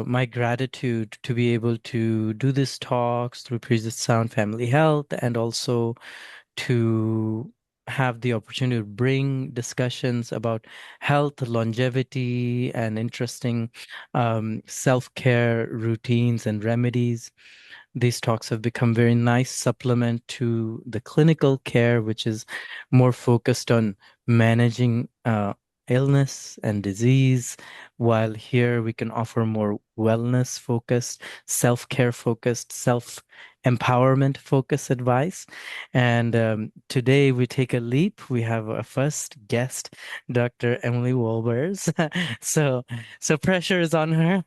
my gratitude to be able to do these talks through Preset Sound Family Health, and also to have the opportunity to bring discussions about health, longevity, and interesting self-care routines and remedies. These talks have become very nice supplement to the clinical care, which is more focused on managing illness and disease, while here we can offer more wellness focused, self-care focused, self-empowerment focused advice. And today we take a leap. We have a first guest, Dr. Emily Wolbers. So, so pressure is on her.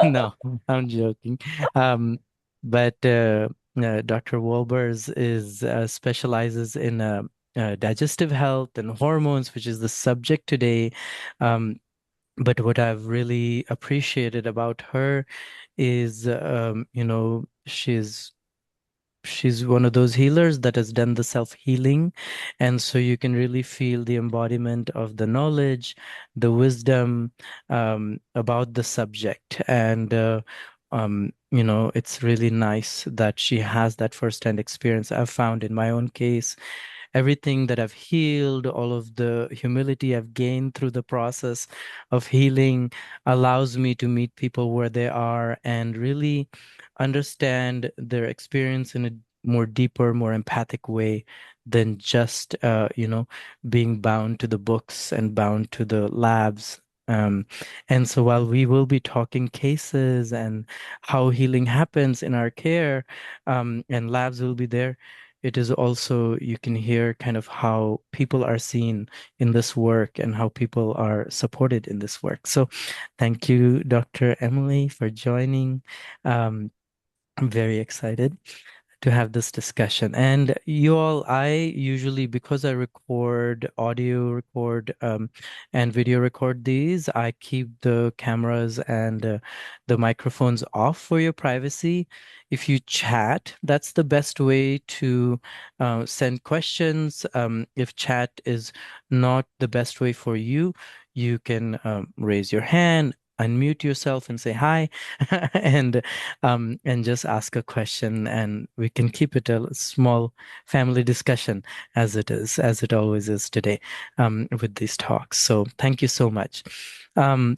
No, I'm joking. Um, but Dr. Wolbers is specializes in digestive health and hormones, which is the subject today. Um, but what I've really appreciated about her is, she's one of those healers that has done the self-healing. And so you can really feel the embodiment of the knowledge, the wisdom about the subject. And it's really nice that she has that first-hand experience. I've found in my own case, everything that I've healed, all of the humility I've gained through the process of healing allows me to meet people where they are and really understand their experience in a more deeper, more empathic way than just, being bound to the books and bound to the labs. Um, and so while we will be talking cases and how healing happens in our care, and labs will be there, it is also, you can hear kind of how people are seen in this work and how people are supported in this work. So thank you, Dr. Emily, for joining. Um, I'm very excited to have this discussion. And you all, I usually, because I record audio record and video record these, I keep the cameras and the microphones off for your privacy. If you chat, that's the best way to send questions. If chat is not the best way for you, you can raise your hand, unmute yourself and say hi, and just ask a question, and we can keep it a small family discussion, as it is, as it always is today, with these talks. So thank you so much. Um,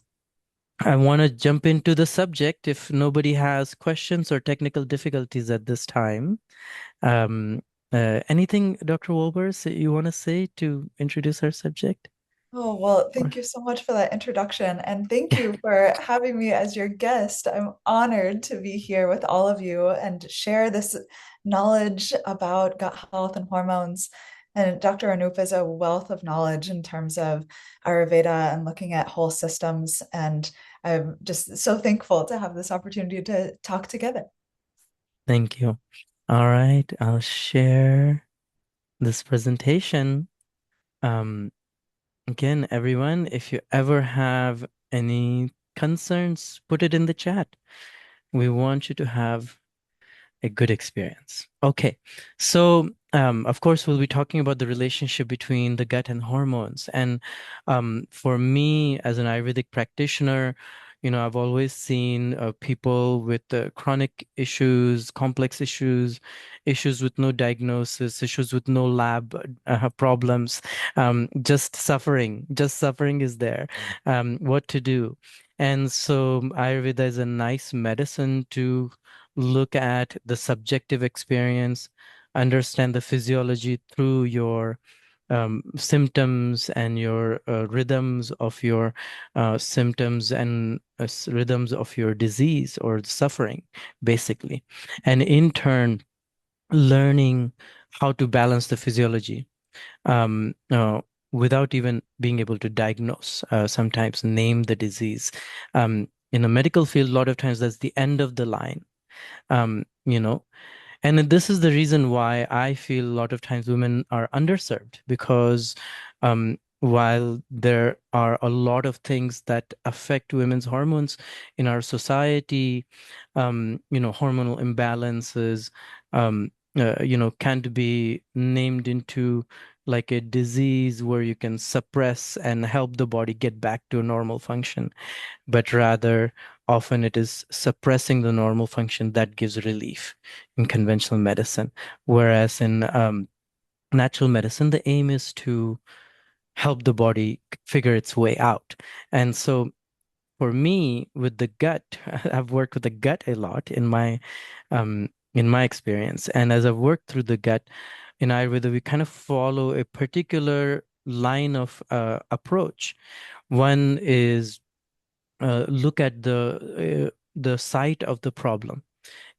I want to jump into the subject if nobody has questions or technical difficulties at this time. Um, Anything, Dr. Wolbers, that you want to say to introduce our subject? Oh, well, Or thank you so much for that introduction. And thank you for having me as your guest. I'm honored to be here with all of you and share this knowledge about gut health and hormones. And Dr. Anup is a wealth of knowledge in terms of Ayurveda and looking at whole systems. And I'm just so thankful to have this opportunity to talk together. thank you. All right, I'll share this presentation. Um, Again, everyone, if you ever have any concerns, put it in the chat. We want you to have a good experience. Okay, so of course, we'll be talking about the relationship between the gut and hormones. And for me, as an Ayurvedic practitioner, I've always seen people with chronic issues, complex issues, issues with no diagnosis, issues with no lab problems, just suffering is there. What to do? And so Ayurveda is a nice medicine to look at the subjective experience, understand the physiology through your symptoms and your rhythms of your symptoms and rhythms of your disease or suffering, basically. And in turn, learning how to balance the physiology um, uh, without even being able to diagnose, sometimes name the disease. In a medical field, a lot of times that's the end of the line. Um, you know, and this is the reason why I feel a lot of times women are underserved, because while there are a lot of things that affect women's hormones in our society, hormonal imbalances, can't be named into like a disease where you can suppress and help the body get back to normal function, but rather often it is suppressing the normal function that gives relief in conventional medicine. Whereas in natural medicine, the aim is to help the body figure its way out. And so for me, with the gut, I've worked with the gut a lot in my experience. And as I've worked through the gut in Ayurveda, we kind of follow a particular line of approach. One is look at the site of the problem.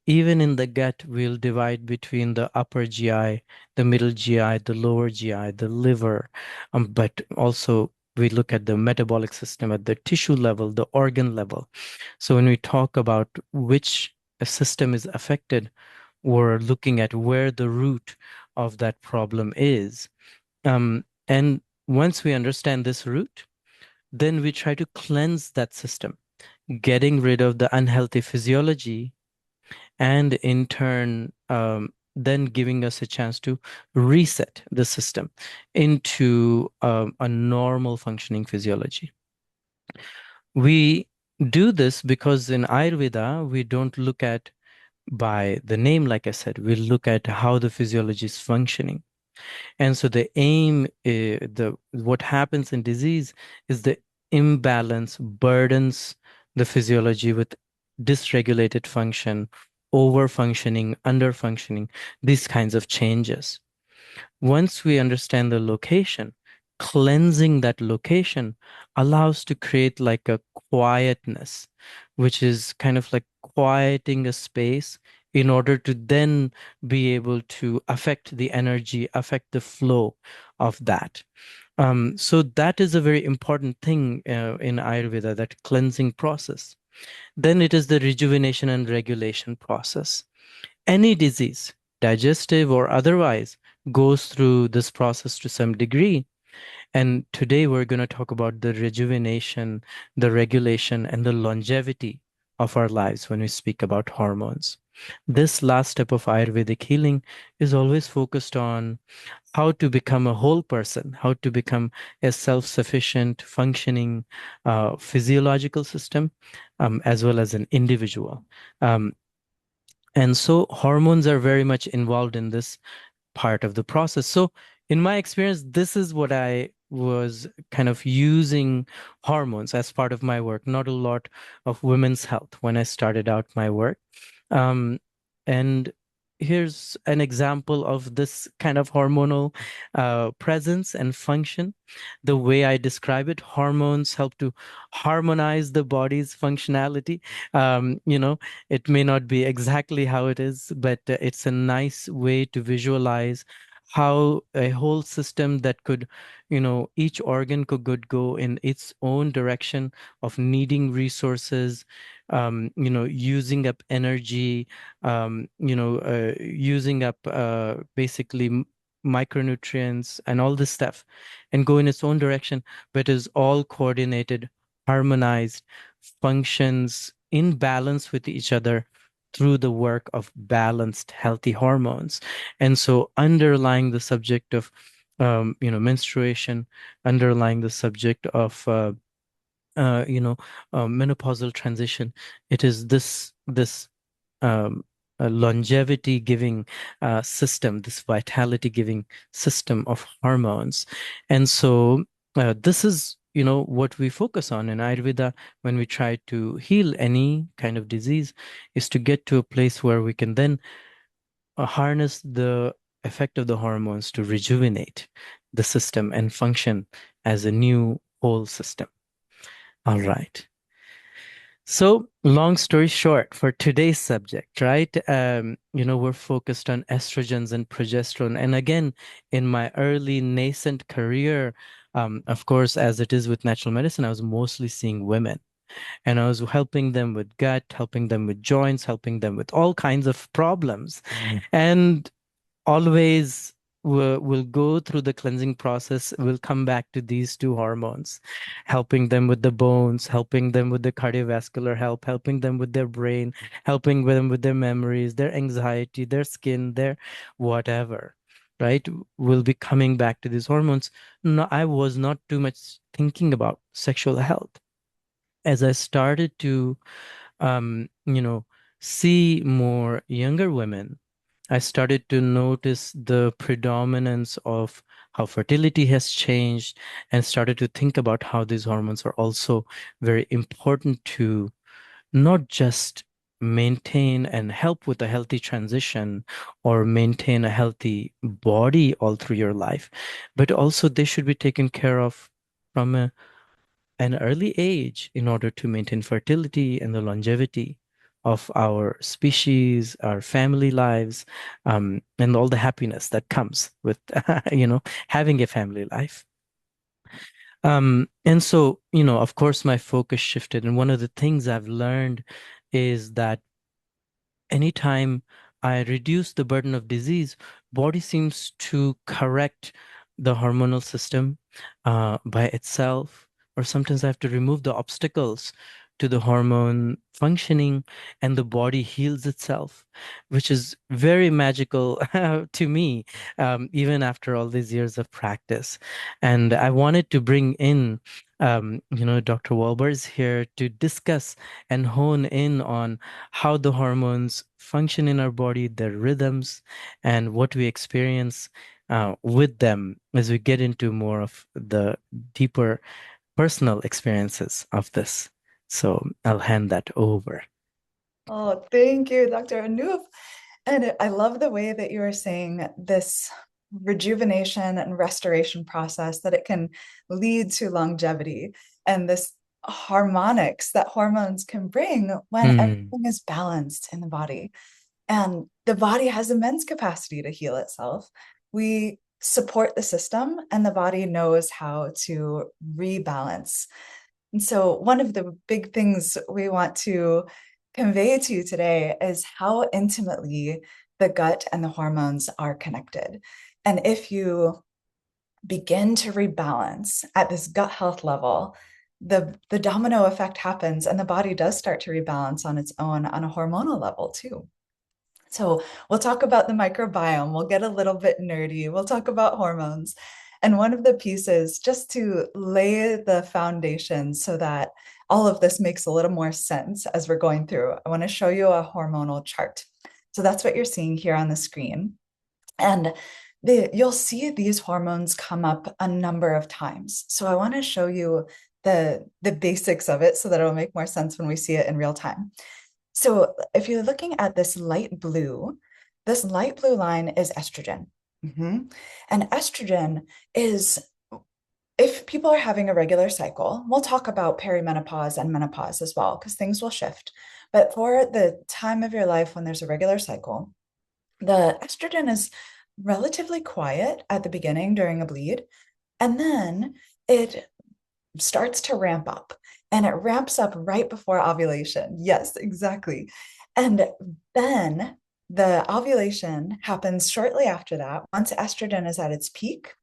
Even in the gut, we'll divide between the upper GI, the middle GI, the lower GI, the liver, but also we look at the metabolic system at the tissue level, the organ level. So when we talk about which system is affected, we're looking at where the root of that problem is. And once we understand this root, then we try to cleanse that system, getting rid of the unhealthy physiology, and in turn, then giving us a chance to reset the system into a normal functioning physiology. We do this because in Ayurveda, we don't look at by the name, like I said, we look at how the physiology is functioning. And so the aim, the what happens in disease is the imbalance burdens the physiology with dysregulated function, over functioning, under functioning, these kinds of changes. Once we understand the location, cleansing that location allows to create like a quietness, which is kind of like quieting a space in order to then be able to affect the energy, affect the flow of that. So that is a very important thing in Ayurveda, that cleansing process. Then it is the rejuvenation and regulation process. Any disease, digestive or otherwise, goes through this process to some degree. And today we're going to talk about the rejuvenation, the regulation, and the longevity of our lives when we speak about hormones. This last step of Ayurvedic healing is always focused on how to become a whole person, how to become a self-sufficient, functioning physiological system, as well as an individual. Um, and so hormones are very much involved in this part of the process. So, in my experience, this is what I was kind of using hormones as part of my work, not a lot of women's health when I started out my work. Um, and here's an example of this kind of hormonal presence and function. The way I describe it, hormones help to harmonize the body's functionality. It may not be exactly how it is, but it's a nice way to visualize how a whole system that could, each organ could go in its own direction of needing resources, using up energy, using up basically micronutrients and all this stuff, and go in its own direction, but is all coordinated, harmonized, functions in balance with each other through the work of balanced, healthy hormones. And so, underlying the subject of, menstruation, underlying the subject of, uh, you know, menopausal transition, it is this um, a longevity giving system, this vitality giving system of hormones. And so this is, what we focus on in Ayurveda when we try to heal any kind of disease, is to get to a place where we can then harness the effect of the hormones to rejuvenate the system and function as a new whole system. All right. So, long story short, for today's subject, right? We're focused on estrogens and progesterone. And again, in my early nascent career, of course, as it is with natural medicine, I was mostly seeing women, and I was helping them with gut, helping them with joints, helping them with all kinds of problems. And always will go through the cleansing process, will come back to these two hormones, helping them with the bones, helping them with the cardiovascular health, helping them with their brain, helping them with their memories, their anxiety, their skin, their whatever. right, will be coming back to these hormones. No, I was not too much thinking about sexual health. As I started to, you know, see more younger women, I started to notice the predominance of how fertility has changed and started to think about how these hormones are also very important to not just maintain and help with a healthy transition or maintain a healthy body all through your life, but also they should be taken care of from an early age in order to maintain fertility and the longevity of our species, our family lives, and all the happiness that comes with, having a family life. And so, of course, my focus shifted. And one of the things I've learned is that anytime I reduce the burden of disease, body seems to correct the hormonal system by itself, or sometimes I have to remove the obstacles to the hormone functioning, and the body heals itself, which is very magical to me, even after all these years of practice. And I wanted to bring in, Dr. Wolbers here to discuss and hone in on how the hormones function in our body, their rhythms, and what we experience with them as we get into more of the deeper personal experiences of this. So I'll hand that over. Oh, thank you, Dr. Anup. And I love the way that you are saying this rejuvenation and restoration process, that it can lead to longevity and this harmonics that hormones can bring when Mm, everything is balanced in the body. And the body has immense capacity to heal itself. We support the system, and the body knows how to rebalance. And so, one of the big things we want to convey to you today is how intimately the gut and the hormones are connected. And if you begin to rebalance at this gut health level, the domino effect happens, and the body does start to rebalance on its own on a hormonal level too. So we'll talk about the microbiome. We'll get a little bit nerdy. We'll talk about hormones. And one of the pieces, just to lay the foundation so that all of this makes a little more sense as we're going through, I want to show you a hormonal chart. So that's what you're seeing here on the screen. And you'll see these hormones come up a number of times. So I want to show you the basics of it so that it'll make more sense when we see it in real time. So if you're looking at this light blue line is estrogen. Mhm. And estrogen is, if people are having a regular cycle, we'll talk about perimenopause and menopause as well, because things will shift. But for the time of your life when there's a regular cycle, the estrogen is relatively quiet at the beginning during a bleed, and then it starts to ramp up, and it ramps up right before ovulation. Yes, exactly. And then the ovulation happens shortly after that, once estrogen is at its peak.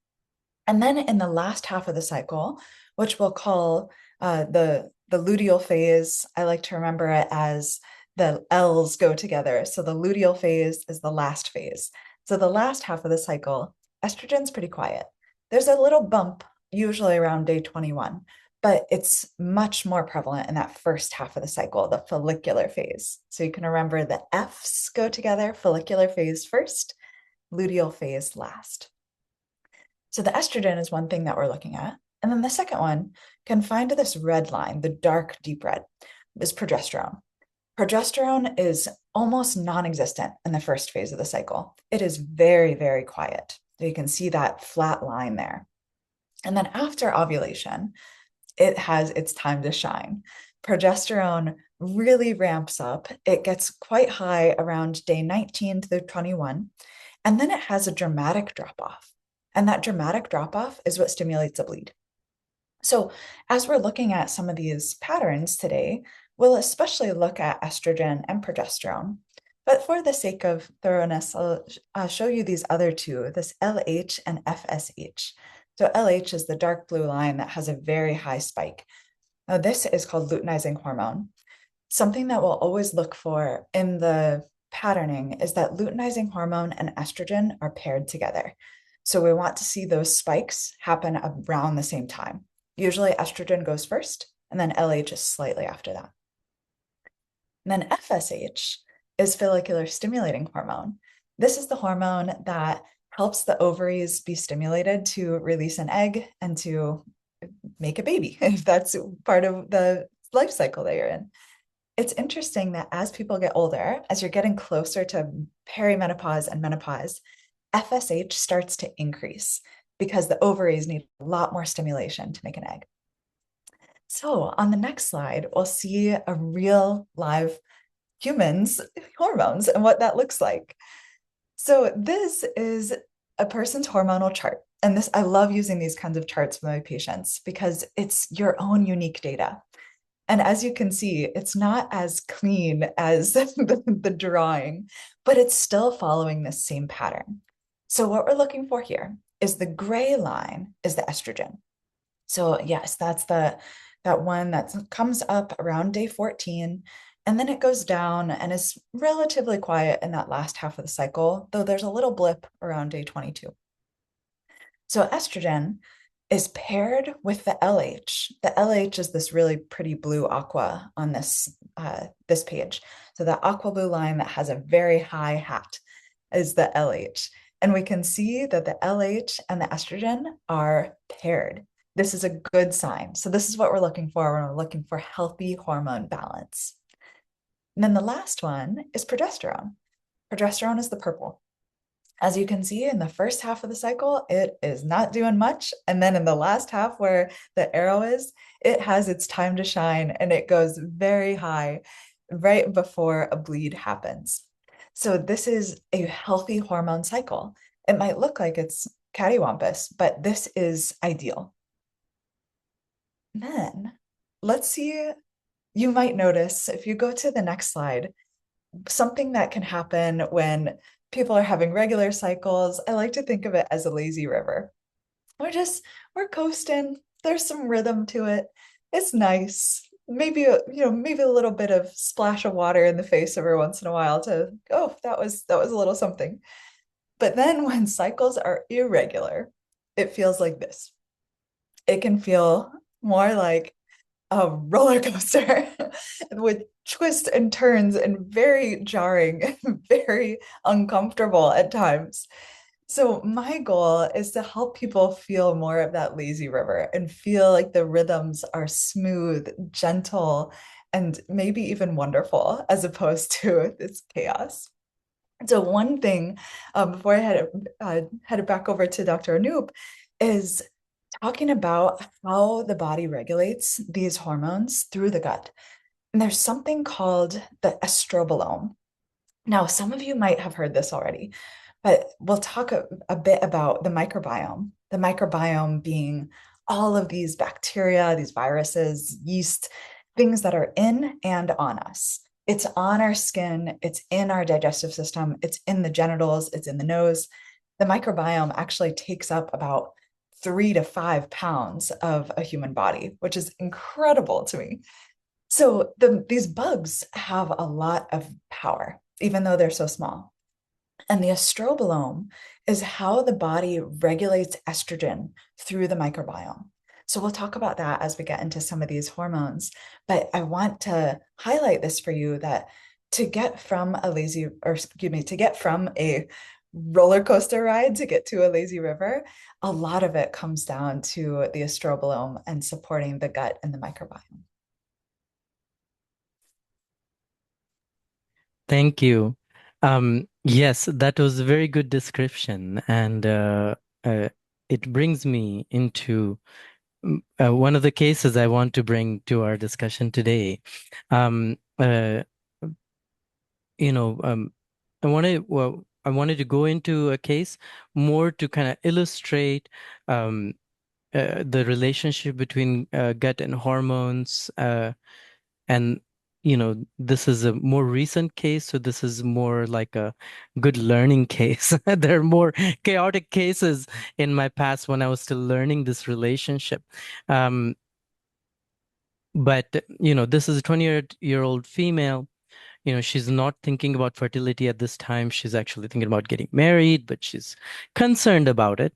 And then in the last half of the cycle, which we'll call the luteal phase, I like to remember it as the L's go together. So the luteal phase is the last phase. So the last half of the cycle, estrogen's pretty quiet. There's a little bump usually around day 21, but it's much more prevalent in that first half of the cycle, the follicular phase. So you can remember the F's go together, follicular phase first, luteal phase last. So the estrogen is one thing that we're looking at. And then the second one, confined to this red line, the dark deep red, is progesterone. Progesterone is almost non-existent in the first phase of the cycle. It is very, very quiet. So you can see that flat line there. And then after ovulation, it has its time to shine. Progesterone really ramps up. It gets quite high around day 19 to 21. And then it has a dramatic drop off. And that dramatic drop off is what stimulates a bleed. So, as we're looking at some of these patterns today, we'll especially look at estrogen and progesterone. But for the sake of thoroughness, I'll show you these other two, this LH and FSH. So, LH is the dark blue line that has a very high spike. Now, this is called luteinizing hormone. Something that we'll always look for in the patterning is that luteinizing hormone and estrogen are paired together. So we want to see those spikes happen around the same time. Usually estrogen goes first, and then LH is slightly after that. And then FSH is follicular stimulating hormone. This is the hormone that helps the ovaries be stimulated to release an egg and to make a baby, if that's part of the life cycle that you're in. It's interesting that as people get older, as you're getting closer to perimenopause and menopause, FSH starts to increase because the ovaries need a lot more stimulation to make an egg. So on the next slide, we'll see a real live humans hormones and what that looks like. So this is a person's hormonal chart. And this, I love using these kinds of charts with my patients because it's your own unique data. And as you can see, it's not as clean as the drawing, but it's still following the same pattern. So what we're looking for here is the gray line is the estrogen. So yes, that's that one that comes up around day 14, and then it goes down and is relatively quiet in that last half of the cycle, though there's a little blip around day 22. So estrogen is paired with the LH. The LH is this really pretty blue aqua on this page. So the aqua blue line that has a very high hat is the LH. And we can see that the LH and the estrogen are paired. This is a good sign. So this is what we're looking for when we're looking for healthy hormone balance. And then the last one is progesterone. Progesterone is the purple. As you can see in the first half of the cycle, it is not doing much. And then in the last half where the arrow is, it has its time to shine and it goes very high right before a bleed happens. So this is a healthy hormone cycle. It might look like it's cattywampus, but this is ideal. Then let's see, you might notice if you go to the next slide, something that can happen when people are having regular cycles. I like to think of it as a lazy river. We're coasting. There's some rhythm to it. It's nice. Maybe maybe a little bit of splash of water in the face every once in a while to, oh, that was a little something. But then when cycles are irregular, it feels like this. It can feel more like a roller coaster with twists and turns and very jarring, very uncomfortable at times. So, my goal is to help people feel more of that lazy river and feel like the rhythms are smooth, gentle, and maybe even wonderful as opposed to this chaos. So, one thing before I head it back over to Dr. Anoop is talking about how the body regulates these hormones through the gut. And there's something called the estrobolome. Now, some of you might have heard this already, but we'll talk a bit about the microbiome. The microbiome being all of these bacteria, these viruses, yeast, things that are in and on us. It's on our skin, it's in our digestive system, it's in the genitals, it's in the nose. The microbiome actually takes up about 3 to 5 pounds of a human body, which is incredible to me. So these bugs have a lot of power, even though they're so small. And the estrobolome is how the body regulates estrogen through the microbiome. So we'll talk about that as we get into some of these hormones. But I want to highlight this for you that to get from to get from a roller coaster ride to get to a lazy river, a lot of it comes down to the estrobolome and supporting the gut and the microbiome. Thank you. Yes, that was a very good description, and uh, it brings me into one of the cases I want to bring to our discussion today. Um, uh, you know, I wanted to go into a case more to kind of illustrate um, the relationship between gut and hormones, and this is a more recent case, so this is more like a good learning case. There are more chaotic cases in my past when I was still learning this relationship. Um, but this is a 20-year-old female. She's not thinking about fertility at this time. She's actually thinking about getting married, but she's concerned about it.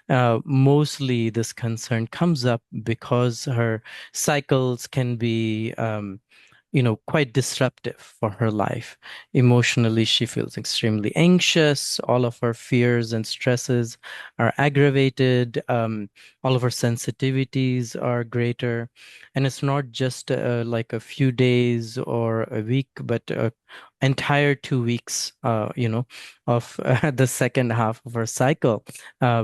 Mostly this concern comes up because her cycles can be quite disruptive for her life. Emotionally, she feels extremely anxious. All of her fears and stresses are aggravated. All of her sensitivities are greater. And it's not just like a few days or a week, but entire 2 weeks, of the second half of her cycle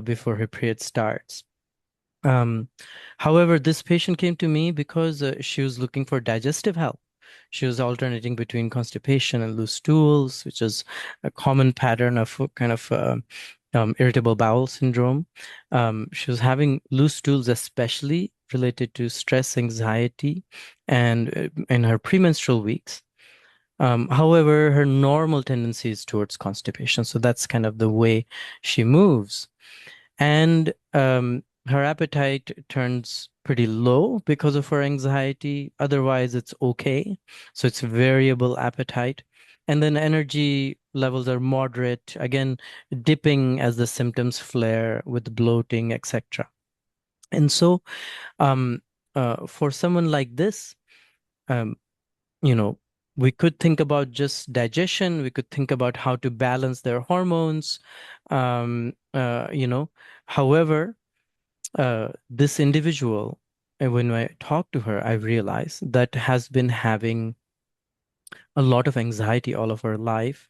before her period starts. Um, However, this patient came to me because she was looking for digestive help. She was alternating between constipation and loose stools, which is a common pattern of kind of irritable bowel syndrome. She was having loose stools, especially related to stress, anxiety, and in her premenstrual weeks. However, her normal tendency is towards constipation. So that's kind of the way she moves. And her appetite turns pretty low because of her anxiety. Otherwise, it's okay. So it's variable appetite. And then energy levels are moderate, again, dipping as the symptoms flare with bloating, etc. And so, um, for someone like this, um, you know, we could think about just digestion. We could think about how to balance their hormones. Um, uh, you know, However, this individual, when I talked to her, I realized that has been having a lot of anxiety all of her life.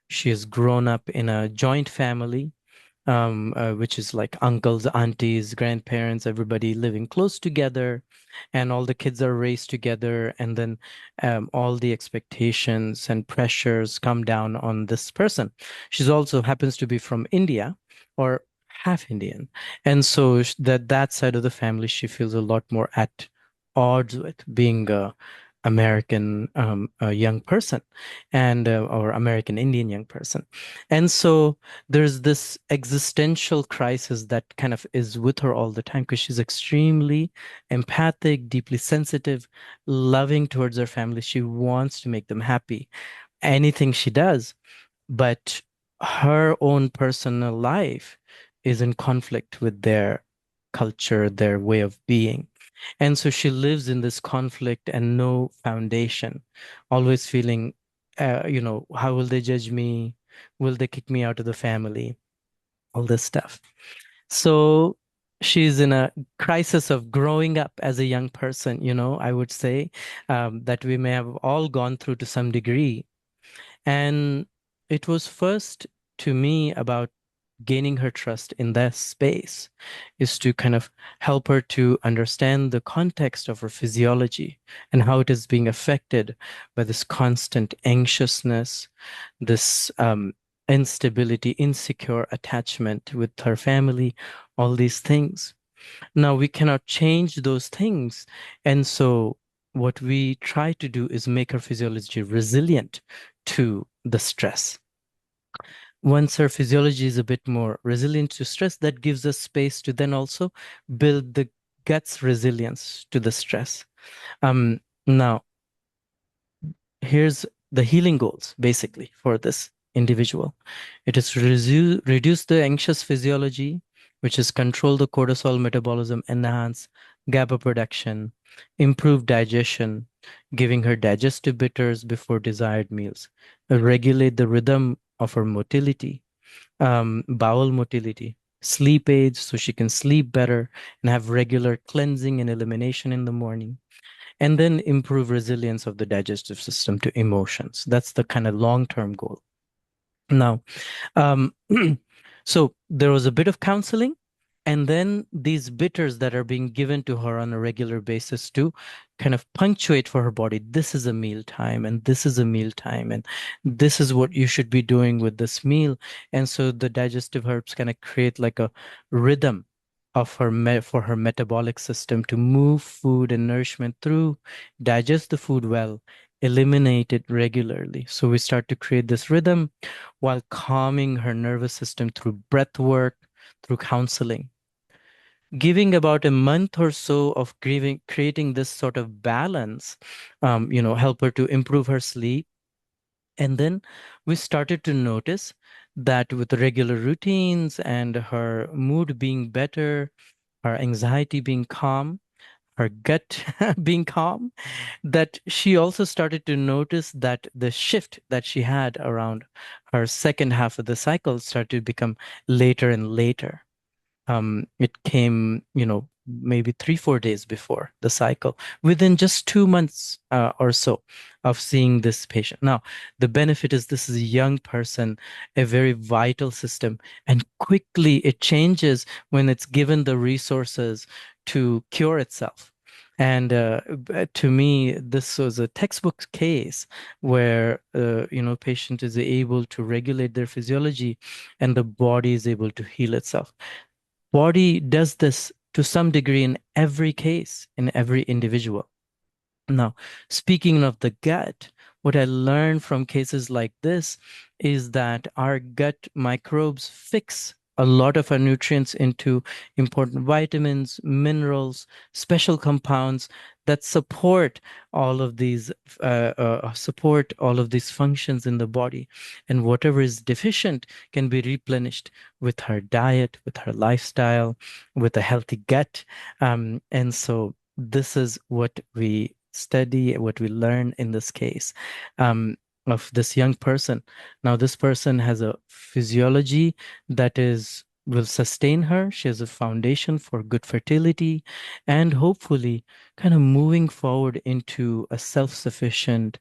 She has grown up in a joint family, which is like uncles, aunties, grandparents, everybody living close together, and all the kids are raised together, and then all the expectations and pressures come down on this person. She's also happens to be from India or half Indian, and so that side of the family she feels a lot more at odds with being a American a young person and or American Indian young person. And so there's this existential crisis that kind of is with her all the time because she's extremely empathic, deeply sensitive, loving towards her family. She wants to make them happy, anything she does, but her own personal life is in conflict with their culture, their way of being. And so she lives in this conflict and no foundation, always feeling, how will they judge me? Will they kick me out of the family? All this stuff. So she's in a crisis of growing up as a young person, I would say, that we may have all gone through to some degree. And it was first to me about gaining her trust in that space is to kind of help her to understand the context of her physiology and how it is being affected by this constant anxiousness, this instability, insecure attachment with her family, all these things. Now we cannot change those things. And so what we try to do is make our physiology resilient to the stress. Once our physiology is a bit more resilient to stress, that gives us space to then also build the gut's resilience to the stress. Now, here's the healing goals basically for this individual. It is to reduce the anxious physiology, which is control the cortisol metabolism, enhance GABA production, improve digestion, giving her digestive bitters before desired meals, regulate the rhythm of her motility, bowel motility, sleep aids so she can sleep better and have regular cleansing and elimination in the morning, and then improve resilience of the digestive system to emotions. That's the kind of long-term goal. Now, um, so there was a bit of counseling, and then these bitters that are being given to her on a regular basis to kind of punctuate for her body. This is a meal time, and this is a meal time, and this is what you should be doing with this meal. And so the digestive herbs kind of create like a rhythm of for her metabolic system to move food and nourishment through, digest the food well, eliminate it regularly. So we start to create this rhythm while calming her nervous system through breath work, through counseling. Giving about a month or so of creating this sort of balance, help her to improve her sleep, And then we started to notice that with the regular routines and her mood being better, her anxiety being calm, her gut being calm, that she also started to notice that the shift that she had around her second half of the cycle started to become later and later. It came, maybe 3, 4 days before the cycle, within just 2 months or so of seeing this patient. Now, the benefit is this is a young person, a very vital system, and quickly it changes when it's given the resources to cure itself. And to me, this was a textbook case where, patient is able to regulate their physiology and the body is able to heal itself. Body does this to some degree in every case, in every individual. Now, speaking of the gut, what I learned from cases like this is that our gut microbes fix a lot of our nutrients into important vitamins, minerals, special compounds that support all of these functions in the body. And whatever is deficient can be replenished with her diet, with her lifestyle, with a healthy gut. And so this is what we study, what we learn in this case, of this young person. Now, this person has a physiology that will sustain her. She has a foundation for good fertility and hopefully kind of moving forward into a self-sufficient,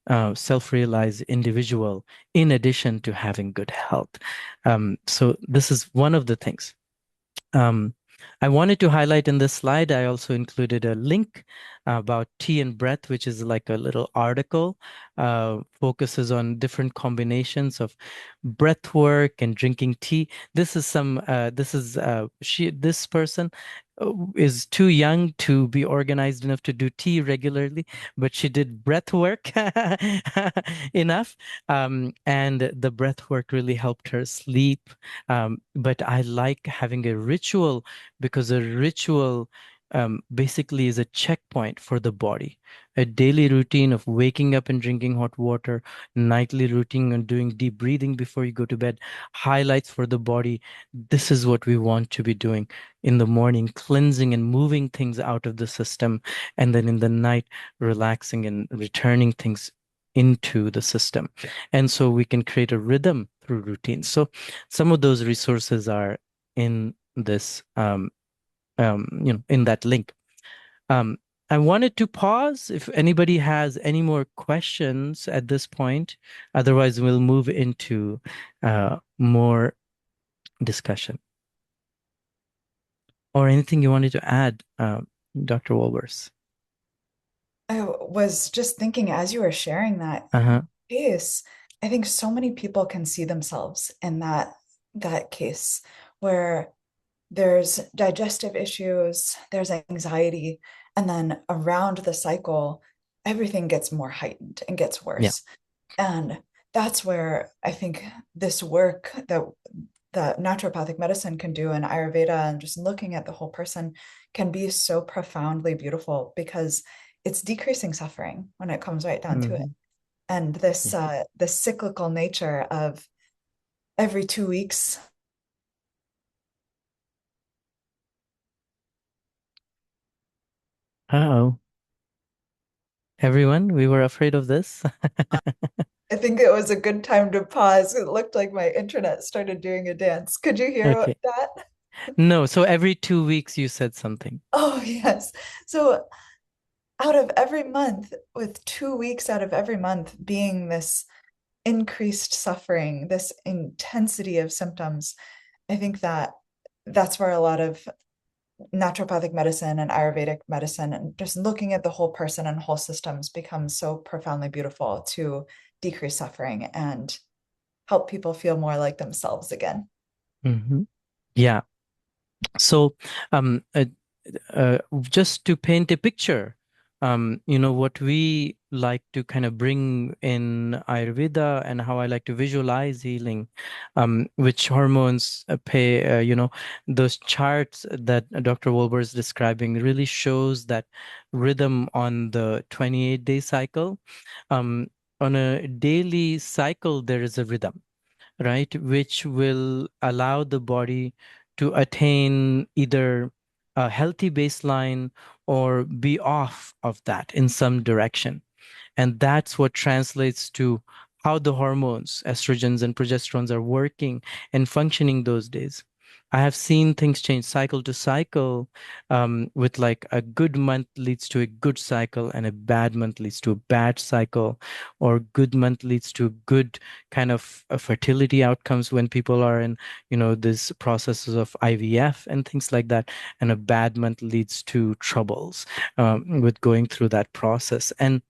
self-realized individual in addition to having good health. So this is one of the things. Um, I wanted to highlight in this slide, I also included a link about tea and breath, which is like a little article, focuses on different combinations of breath work and drinking tea. This person is too young to be organized enough to do tea regularly, but she did breath work enough. And the breath work really helped her sleep. But I like having a ritual because a ritual basically is a checkpoint for the body. A daily routine of waking up and drinking hot water, nightly routine and doing deep breathing before you go to bed, highlights for the body. This is what we want to be doing in the morning, cleansing and moving things out of the system, and then in the night, relaxing and returning things into the system. And so we can create a rhythm through routines. So some of those resources are in this, in that link. Um, I wanted to pause if anybody has any more questions at this point. Otherwise, we'll move into more discussion or anything you wanted to add, Dr. Wolbers. I was just thinking as you were sharing that Uh-huh. case, I think so many people can see themselves in that case where there's digestive issues, there's anxiety, and then around the cycle, everything gets more heightened and gets Yeah. worse. And that's where I think this work that naturopathic medicine can do and Ayurveda and just looking at the whole person can be so profoundly beautiful because it's decreasing suffering when it comes right down to it. Hmm. And Yeah. this cyclical nature of every 2 weeks. Uh-oh. Everyone, we were afraid of this. I think it was a good time to pause. It looked like my internet started doing a dance. Could you hear Okay. that? No, so every 2 weeks you said something. Oh, yes. So out of every month, with 2 weeks out of every month being this increased suffering, this intensity of symptoms, I think that that's where a lot of naturopathic medicine and Ayurvedic medicine and just looking at the whole person and whole systems becomes so profoundly beautiful to decrease suffering and help people feel more like themselves again. Hmm. Yeah. So, um, uh, just to paint a picture, what we like to kind of bring in Ayurveda and how I like to visualize healing, which hormones those charts that Dr. Wolber is describing really shows that rhythm on the 28-day cycle. Um, on a daily cycle, there is a rhythm, right? Which will allow the body to attain either a healthy baseline or be off of that in some direction. And that's what translates to how the hormones, estrogens and progesterones, are working and functioning those days. I have seen things change cycle to cycle, with like a good month leads to a good cycle and a bad month leads to a bad cycle, or good month leads to good kind of fertility outcomes when people are in, this processes of IVF and things like that, and a bad month leads to troubles with going through that process. And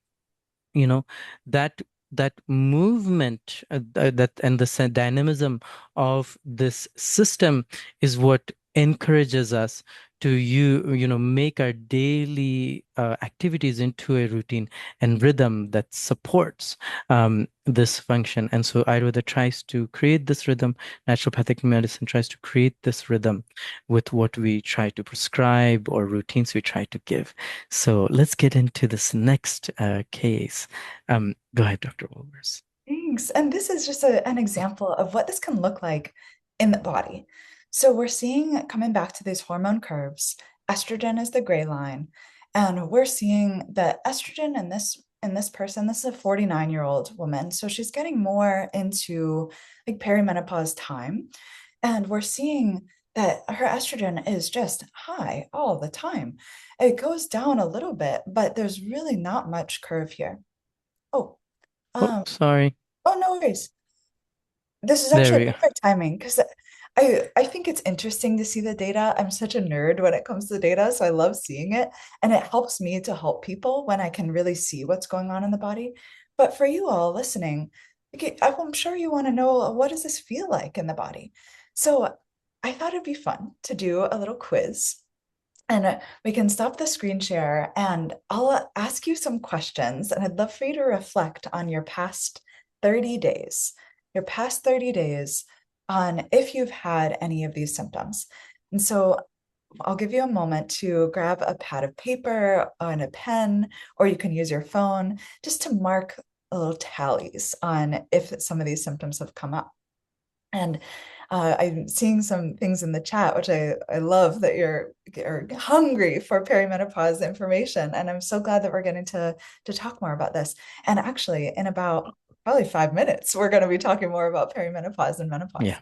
you know that that movement, that and the dynamism of this system is what encourages us to make our daily activities into a routine and rhythm that supports this function. And so Ayurveda tries to create this rhythm. Naturopathic medicine tries to create this rhythm with what we try to prescribe or routines we try to give. So let's get into this next case. Go ahead, Dr. Wolbers. Thanks. And this is just an example of what this can look like in the body. So we're seeing, coming back to these hormone curves, estrogen is the gray line, and we're seeing that estrogen in this person, this is a 49-year-old woman, so she's getting more into like perimenopause time, and we're seeing that her estrogen is just high all the time. It goes down a little bit, but there's really not much curve here. Oh, Oh, um, sorry. oh, no worries. This is There actually we go. perfect timing because I think it's interesting to see the data. I'm such a nerd when it comes to data, so I love seeing it. And it helps me to help people when I can really see what's going on in the body. But for you all listening, okay, I'm sure you want to know, what does this feel like in the body? So I thought it'd be fun to do a little quiz. And we can stop the screen share and I'll ask you some questions. And I'd love for you to reflect on your past 30 days, your past 30 days on if you've had any of these symptoms. And so I'll give you a moment to grab a pad of paper and a pen, or you can use your phone just to mark little tallies on if some of these symptoms have come up. And I'm seeing some things in the chat, which I love that you're hungry for perimenopause information. And I'm so glad that we're getting to talk more about this. And actually, in about probably 5 minutes, we're going to be talking more about perimenopause and menopause. Yeah.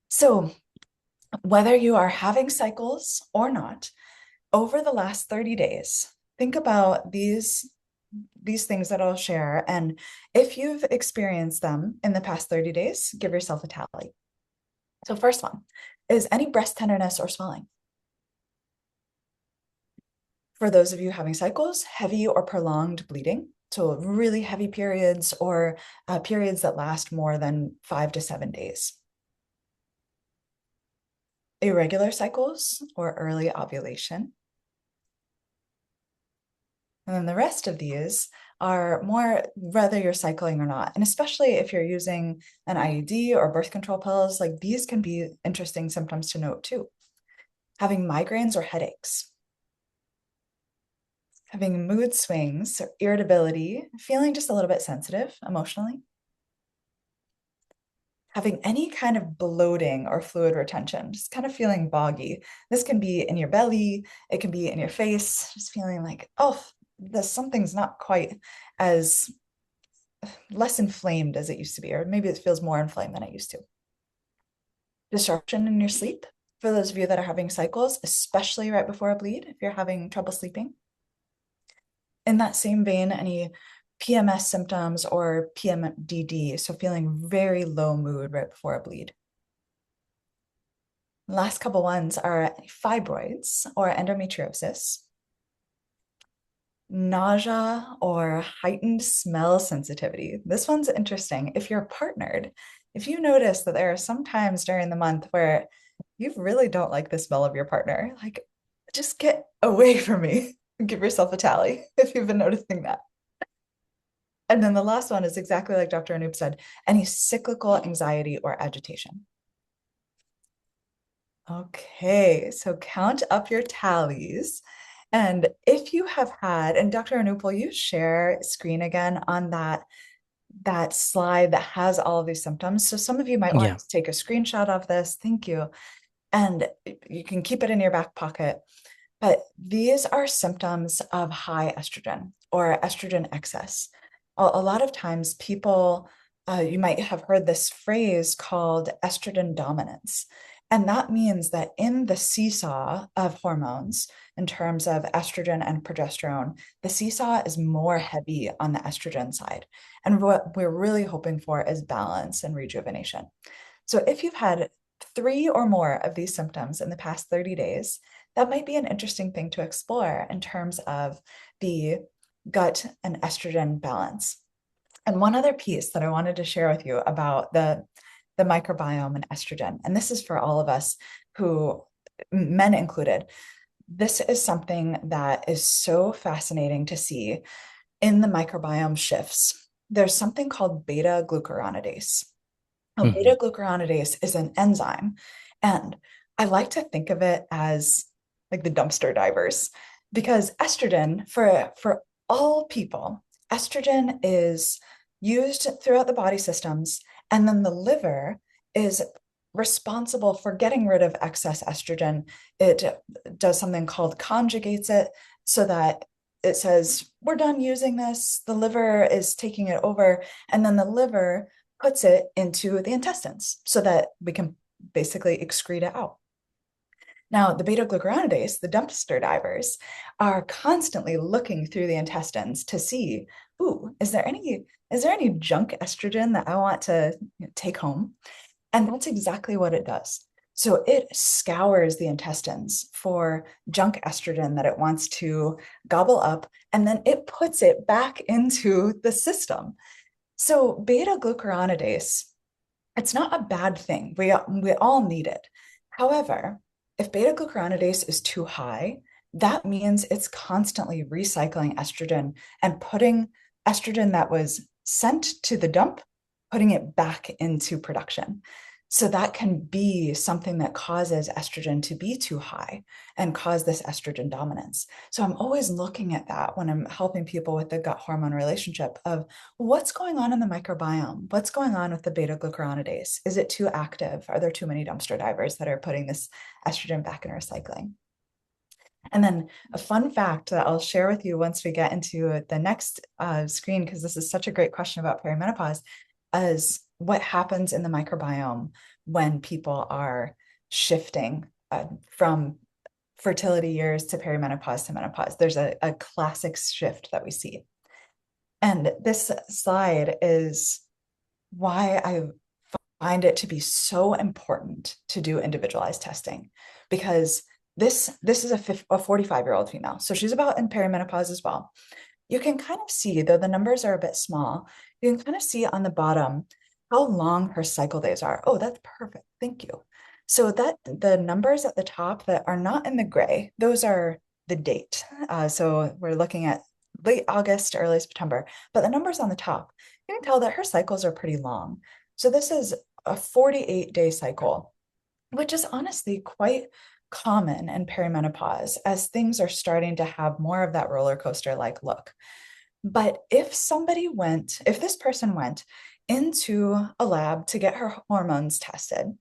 So, whether you are having cycles or not, over the last 30 days, think about these things that I'll share. And if you've experienced them in the past 30 days, give yourself a tally. So, first one is any breast tenderness or swelling. For those of you having cycles, heavy or prolonged bleeding. So, really heavy periods or periods that last more than 5 to 7 days. Irregular cycles or early ovulation. And then the rest of these are more whether you're cycling or not. And especially if you're using an IUD or birth control pills, like these can be interesting symptoms to note too. Having migraines or headaches, having mood swings or irritability, feeling just a little bit sensitive emotionally, having any kind of bloating or fluid retention, just kind of feeling boggy. This can be in your belly, it can be in your face, just feeling like, oh, something's not quite as less inflamed as it used to be, or maybe it feels more inflamed than it used to. Disruption in your sleep. For those of you that are having cycles, especially right before a bleed, if you're having trouble sleeping. In that same vein, any PMS symptoms or PMDD, so feeling very low mood right before a bleed. Last couple ones are fibroids or endometriosis, nausea or heightened smell sensitivity. This one's interesting. If you're partnered, if you notice that there are some times during the month where you really don't like the smell of your partner, like just get away from me. Give yourself a tally if you've been noticing that. And then the last one is exactly like Dr. Anup said, any cyclical anxiety or agitation. Okay, so count up your tallies. And if you have had, and Dr. Anup, will you share screen again on that that slide that has all of these symptoms. So some of you might want Yeah. to take a screenshot of this. Thank you. And you can keep it in your back pocket. But these are symptoms of high estrogen or estrogen excess. A lot of times, people, you might have heard this phrase called estrogen dominance. And that means that in the seesaw of hormones, in terms of estrogen and progesterone, the seesaw is more heavy on the estrogen side. And what we're really hoping for is balance and rejuvenation. So if you've had three or more of these symptoms in the past 30 days, that might be an interesting thing to explore in terms of the gut and estrogen balance. And one other piece that I wanted to share with you about the microbiome and estrogen, and this is for all of us who, men included, this is something that is so fascinating to see in the microbiome shifts. There's something called beta glucuronidase. Now, Hmm. beta glucuronidase is an enzyme, and I like to think of it as like the dumpster divers, because estrogen for all people, estrogen is used throughout the body systems, and then the liver is responsible for getting rid of excess estrogen. It does something called conjugates it so that it says, we're done using this. The liver is taking it over, and then the liver puts it into the intestines so that we can basically excrete it out. Now, the beta glucuronidase, the dumpster divers, are constantly looking through the intestines to see, ooh, is there any junk estrogen that I want to take home? And that's exactly what it does. So it scours the intestines for junk estrogen that it wants to gobble up, and then it puts it back into the system. So beta glucuronidase, it's not a bad thing. We all need it. However, if beta glucuronidase is too high, that means it's constantly recycling estrogen and putting estrogen that was sent to the dump, putting it back into production. So that can be something that causes estrogen to be too high and cause this estrogen dominance. So I'm always looking at that when I'm helping people with the gut hormone relationship of what's going on in the microbiome? What's going on with the beta glucuronidase? Is it too active? Are there too many dumpster divers that are putting this estrogen back in recycling? And then a fun fact that I'll share with you once we get into the next screen, because this is such a great question about perimenopause, is what happens in the microbiome when people are shifting from fertility years to perimenopause to menopause. There's a classic shift that we see. And this slide is why I find it to be so important to do individualized testing, because this is a 45-year-old female. So she's about in perimenopause as well. You can kind of see, though the numbers are a bit small, you can kind of see on the bottom how long her cycle days are. Oh, that's perfect. Thank you. So that the numbers at the top that are not in the gray, those are the date. So we're looking at late August, early September, but the numbers on the top, you can tell that her cycles are pretty long. So this is a 48-day cycle, which is honestly quite common in perimenopause as things are starting to have more of that roller coaster like look. But if this person went into a lab to get her hormones tested,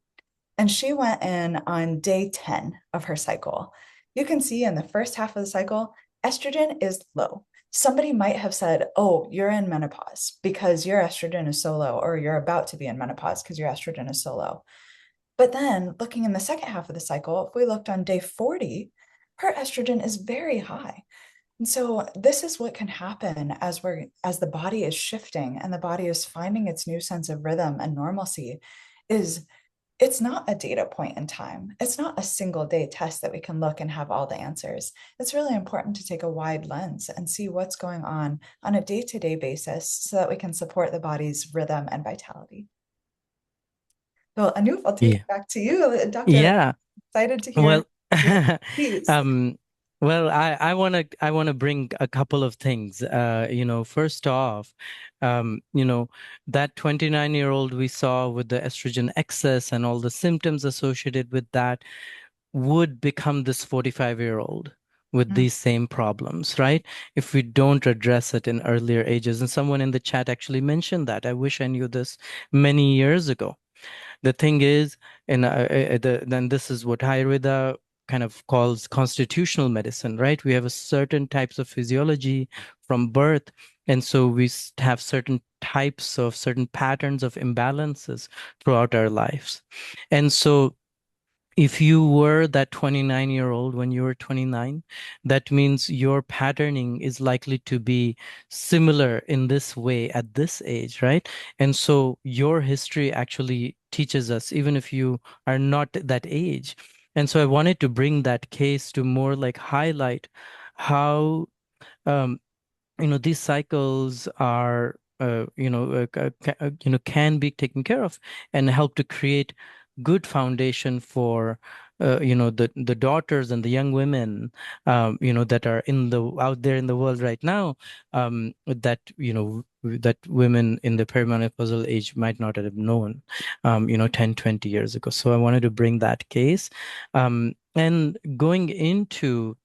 and she went in on day 10 of her cycle, you can see in the first half of the cycle, estrogen is low. Somebody might have said, oh, you're in menopause because your estrogen is so low, or you're about to be in menopause because your estrogen is so low. But then looking in the second half of the cycle, if we looked on day 40, her estrogen is very high. And so this is what can happen as the body is shifting and the body is finding its new sense of rhythm and normalcy. Is It's not a data point in time. It's not a single day test that we can look and have all the answers. It's really important to take a wide lens and see what's going on a day-to-day basis so that we can support the body's rhythm and vitality. Well, Anoop, I'll take Yeah. it back to you. Doctor, Yeah. excited to hear Well, your piece. um, I wanna bring a couple of things. First off, that 29-year-old we saw with the estrogen excess and all the symptoms associated with that would become this 45-year-old with Mm. these same problems, right? If we don't address it in earlier ages. And someone in the chat actually mentioned that. I wish I knew this many years ago. The thing is, and then this is what Ayurveda kind of calls constitutional medicine, right? We have a certain types of physiology from birth, and so we have certain types of certain patterns of imbalances throughout our lives. And so if you were that 29-year-old when you were 29, that means your patterning is likely to be similar in this way at this age, right? And so your history actually teaches us, even if you are not that age. And so I wanted to bring that case to more like highlight how um, these cycles are can be taken care of and help to create good foundation for the daughters and the young women that are in the out there in the world right now, that that women in the perimenopausal age might not have known 10, 20 years ago. So I wanted to bring that case, and going into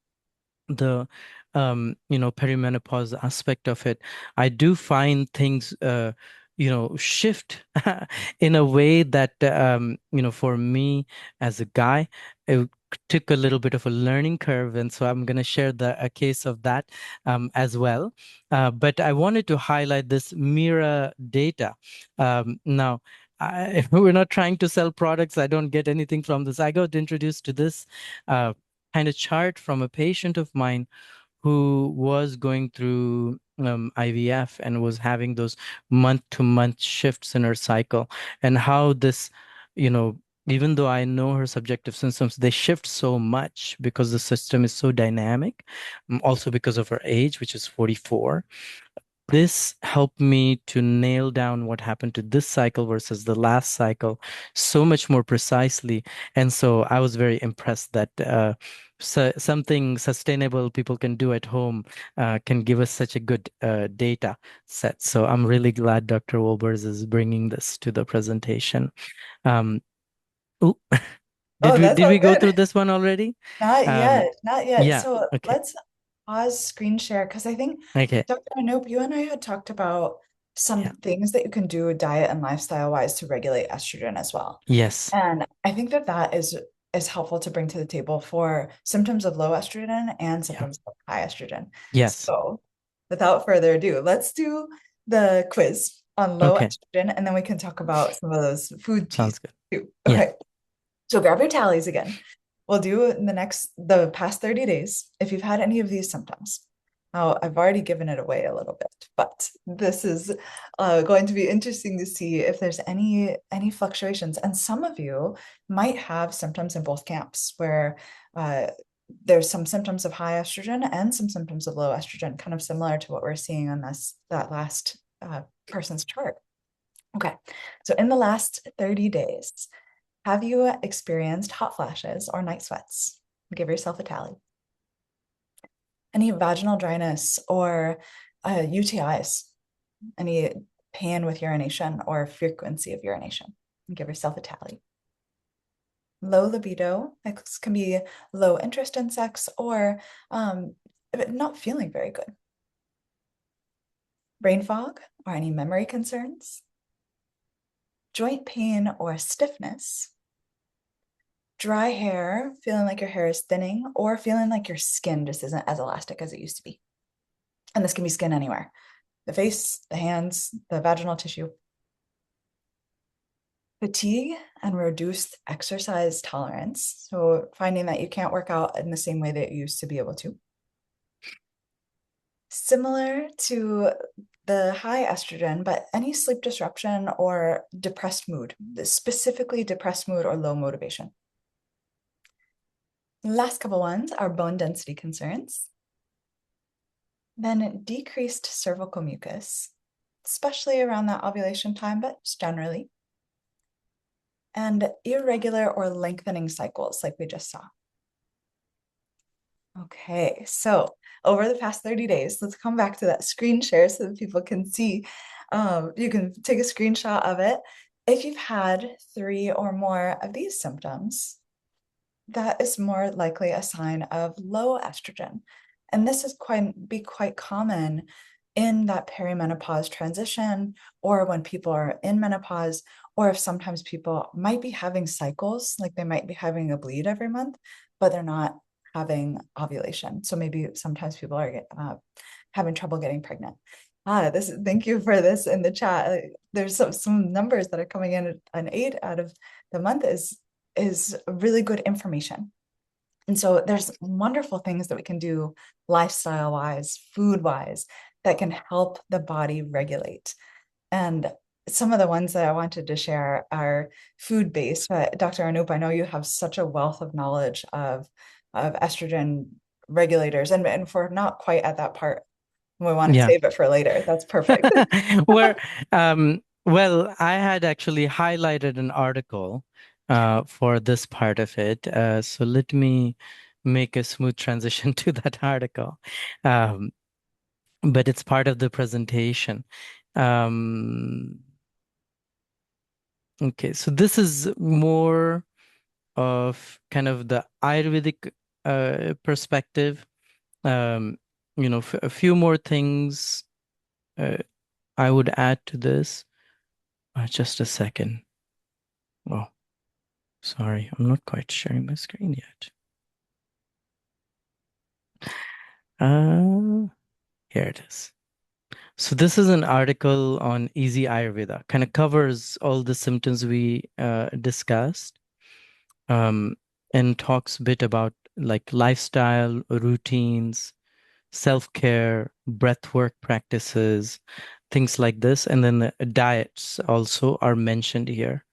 the perimenopause aspect of it, I do find things shift in a way that for me as a guy, it took a little bit of a learning curve, and so I'm going to share a case of that as well. But I wanted to highlight this Mira data. Now, we're not trying to sell products. I don't get anything from this. I got introduced to this kind of chart from a patient of mine who was going through IVF and was having those month-to-month shifts in her cycle, and how this, you know, even though I know her subjective symptoms, they shift so much because the system is so dynamic, also because of her age, which is 44. This helped me to nail down what happened to this cycle versus the last cycle so much more precisely. And so I was very impressed that something sustainable people can do at home can give us such a good data set. So I'm really glad Dr. Wolbers is bringing this to the presentation. Um, ooh, Oh, that's did all we go through good. this one already? Not Um, yet, not yet. yeah. So Okay. let's pause screen share because I think Okay. Dr. Anoop, you and I had talked about some Yeah. things that you can do diet and lifestyle wise to regulate estrogen as well. Yes. And I think that that is helpful to bring to the table for symptoms of low estrogen and Yeah. symptoms of high estrogen. Yes. So without further ado, let's do the quiz on low Okay. estrogen, and then we can talk about some of those food pieces Sounds good. too. Yeah. Okay. So grab your tallies again. We'll do the past 30 days if you've had any of these symptoms. Now, I've already given it away a little bit, but this is going to be interesting to see if there's any fluctuations. And some of you might have symptoms in both camps where uh, there's some symptoms of high estrogen and some symptoms of low estrogen, kind of similar to what we're seeing on that last person's chart. Okay, so in the last 30 days, have you experienced hot flashes or night sweats? Give yourself a tally. Any vaginal dryness or UTIs? Any pain with urination or frequency of urination? Give yourself a tally. Low libido, this can be low interest in sex or not feeling very good. Brain fog or any memory concerns. Joint pain or stiffness. Dry hair, feeling like your hair is thinning, or feeling like your skin just isn't as elastic as it used to be. And this can be skin anywhere, the face, the hands, the vaginal tissue. Fatigue and reduced exercise tolerance. So finding that you can't work out in the same way that you used to be able to. Similar to the high estrogen, but any sleep disruption or depressed mood, specifically depressed mood or low motivation. Last couple ones are bone density concerns. Then decreased cervical mucus, especially around that ovulation time, but just generally. And irregular or lengthening cycles, like we just saw. Okay, so over the past 30 days, let's come back to that screen share so that people can see. You can take a screenshot of it. If you've had 3 or more of these symptoms, that is more likely a sign of low estrogen. And this is quite common in that perimenopause transition, or when people are in menopause, or if sometimes people might be having cycles, like they might be having a bleed every month, but they're not having ovulation. So maybe sometimes people are having trouble getting pregnant. Thank you for this in the chat. There's some numbers that are coming in. An 8 out of the month is really good information. And so there's wonderful things that we can do lifestyle wise, food wise, that can help the body regulate. And some of the ones that I wanted to share are food based. But Dr. Anup, I know you have such a wealth of knowledge of estrogen regulators. And if we're not quite at that part, we want to Yeah. save it for later. That's perfect. Where, well, I had actually highlighted an article for this part of it. So let me make a smooth transition to that article. Um, but it's part of the presentation. Um, okay, so this is more of kind of the Ayurvedic perspective. Um, a few more things uh, I would add to this. Just a second. Oh, sorry, I'm not quite sharing my screen yet. Uh, Here it is. So this is an article on Easy Ayurveda, kind of covers all the symptoms we discussed, um, and talks a bit about like lifestyle, routines, self-care, breathwork practices, things like this. And then the diets also are mentioned here.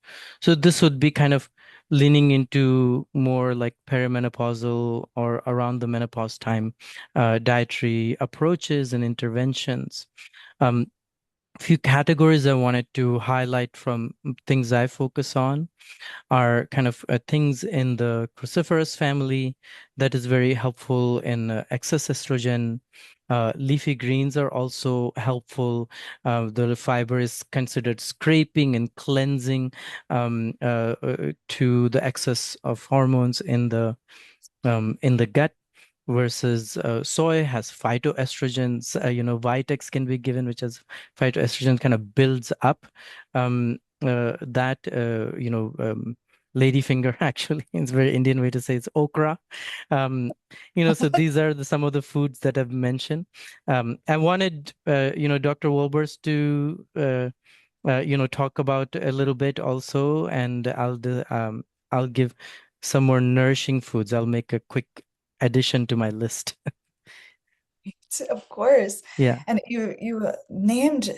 So this would be kind of leaning into more like perimenopausal or around the menopause time dietary approaches and interventions. Um, Few categories I wanted to highlight from things I focus on are kind of things in the cruciferous family that is very helpful in excess estrogen. Leafy greens are also helpful. The fiber is considered scraping and cleansing to the excess of hormones in the gut versus soy has phytoestrogens. Vitex can be given, which has phytoestrogen kind of builds up that ladyfinger actually it's a very Indian way to say it's okra. So these are some of the foods that I've mentioned. I wanted Dr. Wolbers to talk about a little bit also, and I'll give some more nourishing foods. I'll make a quick addition to my list. Of course. Yeah. And you named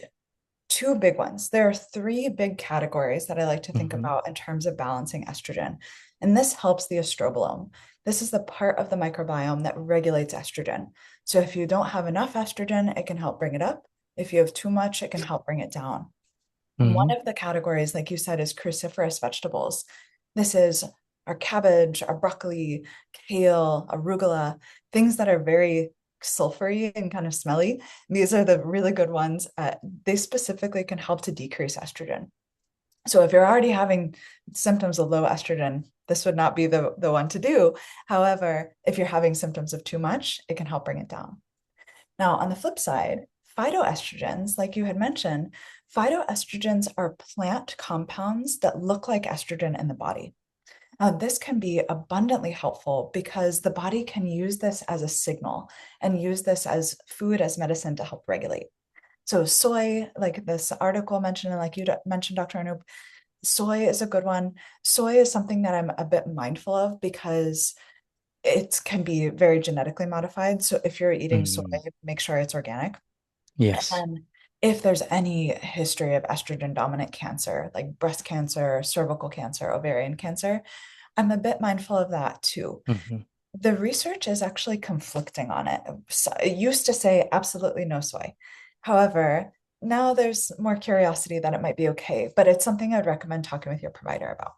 two big ones. There are three big categories that I like to think Hmm. about in terms of balancing estrogen. And this helps the estrobolome. This is the part of the microbiome that regulates estrogen. So if you don't have enough estrogen, it can help bring it up. If you have too much, it can help bring it down. One Hmm. of the categories, like you said, is cruciferous vegetables. This is our cabbage, our broccoli, kale, arugula, things that are very sulfury and kind of smelly. These are the really good ones. They specifically can help to decrease estrogen. So if you're already having symptoms of low estrogen, this would not be the one to do. However, if you're having symptoms of too much, it can help bring it down. Now, on the flip side, phytoestrogens, like you had mentioned, phytoestrogens are plant compounds that look like estrogen in the body. Now, this can be abundantly helpful because the body can use this as a signal and use this as food, as medicine to help regulate. So, soy, like this article mentioned, and like you mentioned, Dr. Anup, soy is a good one. Soy is something that I'm a bit mindful of because it can be very genetically modified. So if you're eating soy, Mm. make sure it's organic. And Yes. then if there's any history of estrogen dominant cancer, like breast cancer, cervical cancer, ovarian cancer, I'm a bit mindful of that too. Hmm. The research is actually conflicting on it. So it used to say absolutely no soy. However, now there's more curiosity that it might be okay, but it's something I'd recommend talking with your provider about.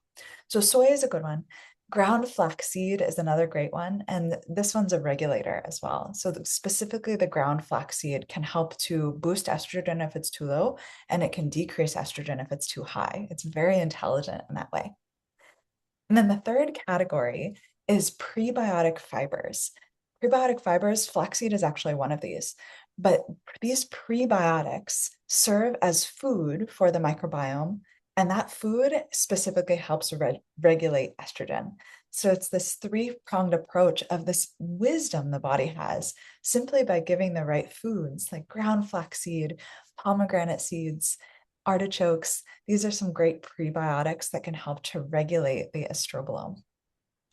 So soy is a good one. Ground flaxseed is another great one, and this one's a regulator as well. So specifically, the ground flaxseed can help to boost estrogen if it's too low, and it can decrease estrogen if it's too high. It's very intelligent in that way. And then the third category is prebiotic fibers. Prebiotic fibers, flaxseed is actually one of these, but these prebiotics serve as food for the microbiome, and that food specifically helps regulate estrogen. So it's this three-pronged approach of this wisdom the body has simply by giving the right foods like ground flaxseed, pomegranate seeds, artichokes. These are some great prebiotics that can help to regulate the estrobolome.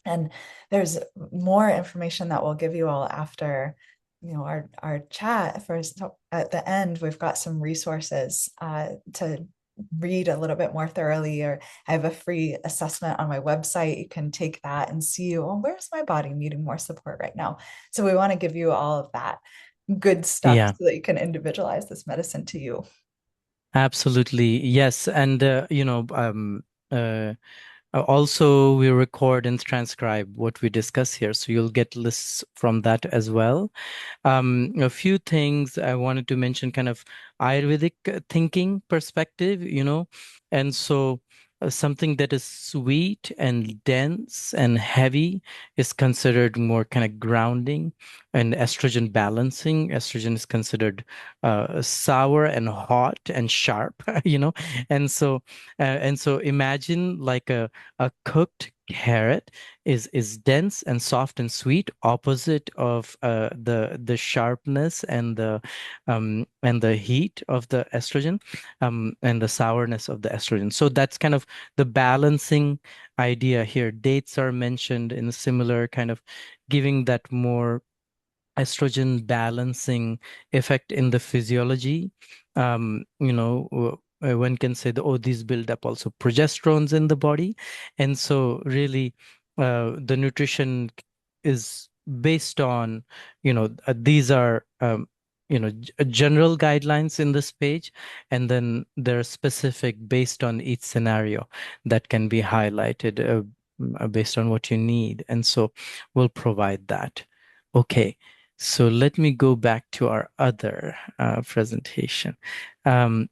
And there's more information that we'll give you all after, our chat. First, at the end, we've got some resources to read a little bit more thoroughly, or I have a free assessment on my website. You can take that and see, well, where's my body needing more support right now? So we want to give you all of that good stuff Yeah, so that you can individualize this medicine to you. absolutely. Yes. And, also, we record and transcribe what we discuss here. So you'll get lists from that as well. A few things I wanted to mention, kind of Ayurvedic thinking perspective, and so something that is sweet and dense and heavy is considered more kind of grounding and estrogen balancing. Estrogen is considered sour and hot and sharp, and so imagine like a cooked carrot is dense and soft and sweet, opposite of the sharpness and the heat of the estrogen, and the sourness of the estrogen. So that's kind of the balancing idea here. Dates are mentioned in a similar kind of giving that more estrogen balancing effect in the physiology. One can say that, oh, these build up also progesterones in the body. And so really, the nutrition is based on, these are, general guidelines in this page, and then they're specific based on each scenario that can be highlighted, based on what you need. And so we'll provide that. Okay. So let me go back to our other presentation. Um,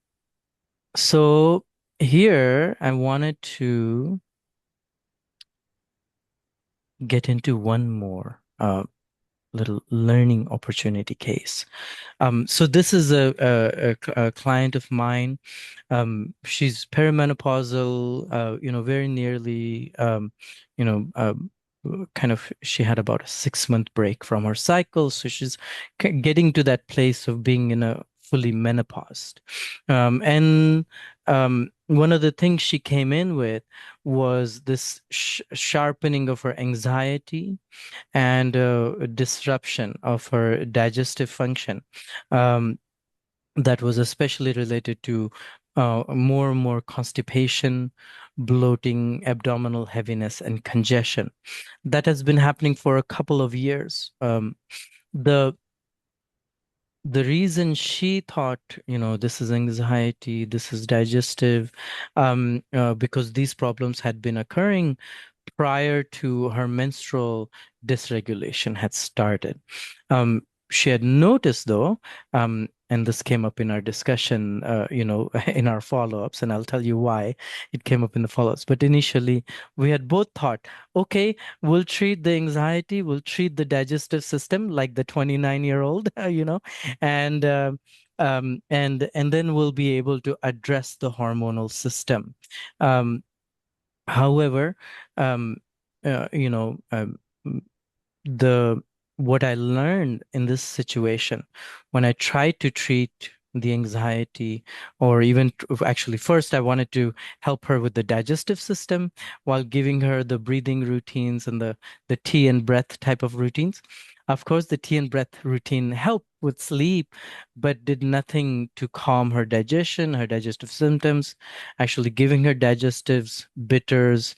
so here I wanted to get into one more little learning opportunity case. So this is a client of mine. She's perimenopausal, very nearly, you know, kind of, she had about a 6 month break from her cycle. So she's getting to that place of being in a fully menopaused. And one of the things she came in with was this sharpening of her anxiety and disruption of her digestive function, um, that was especially related to more and more constipation, bloating, abdominal heaviness, and congestion. That has been happening for a couple of years. The the reason she thought, this is anxiety, this is digestive, because these problems had been occurring prior to her menstrual dysregulation had started. She had noticed, though, and this came up in our discussion, in our follow-ups, and I'll tell you why it came up in the follow-ups. But initially, we had both thought, okay, we'll treat the anxiety, we'll treat the digestive system like the 29-year-old, and then we'll be able to address the hormonal system. Um, However, um, uh, you know, um, m- the what I learned in this situation when I tried to treat the anxiety, or even actually first I wanted to help her with the digestive system while giving her the breathing routines and the tea and breath type of routines. Of course, the tea and breath routine helped with sleep, but did nothing to calm her digestion, her digestive symptoms. Actually, giving her digestives, bitters,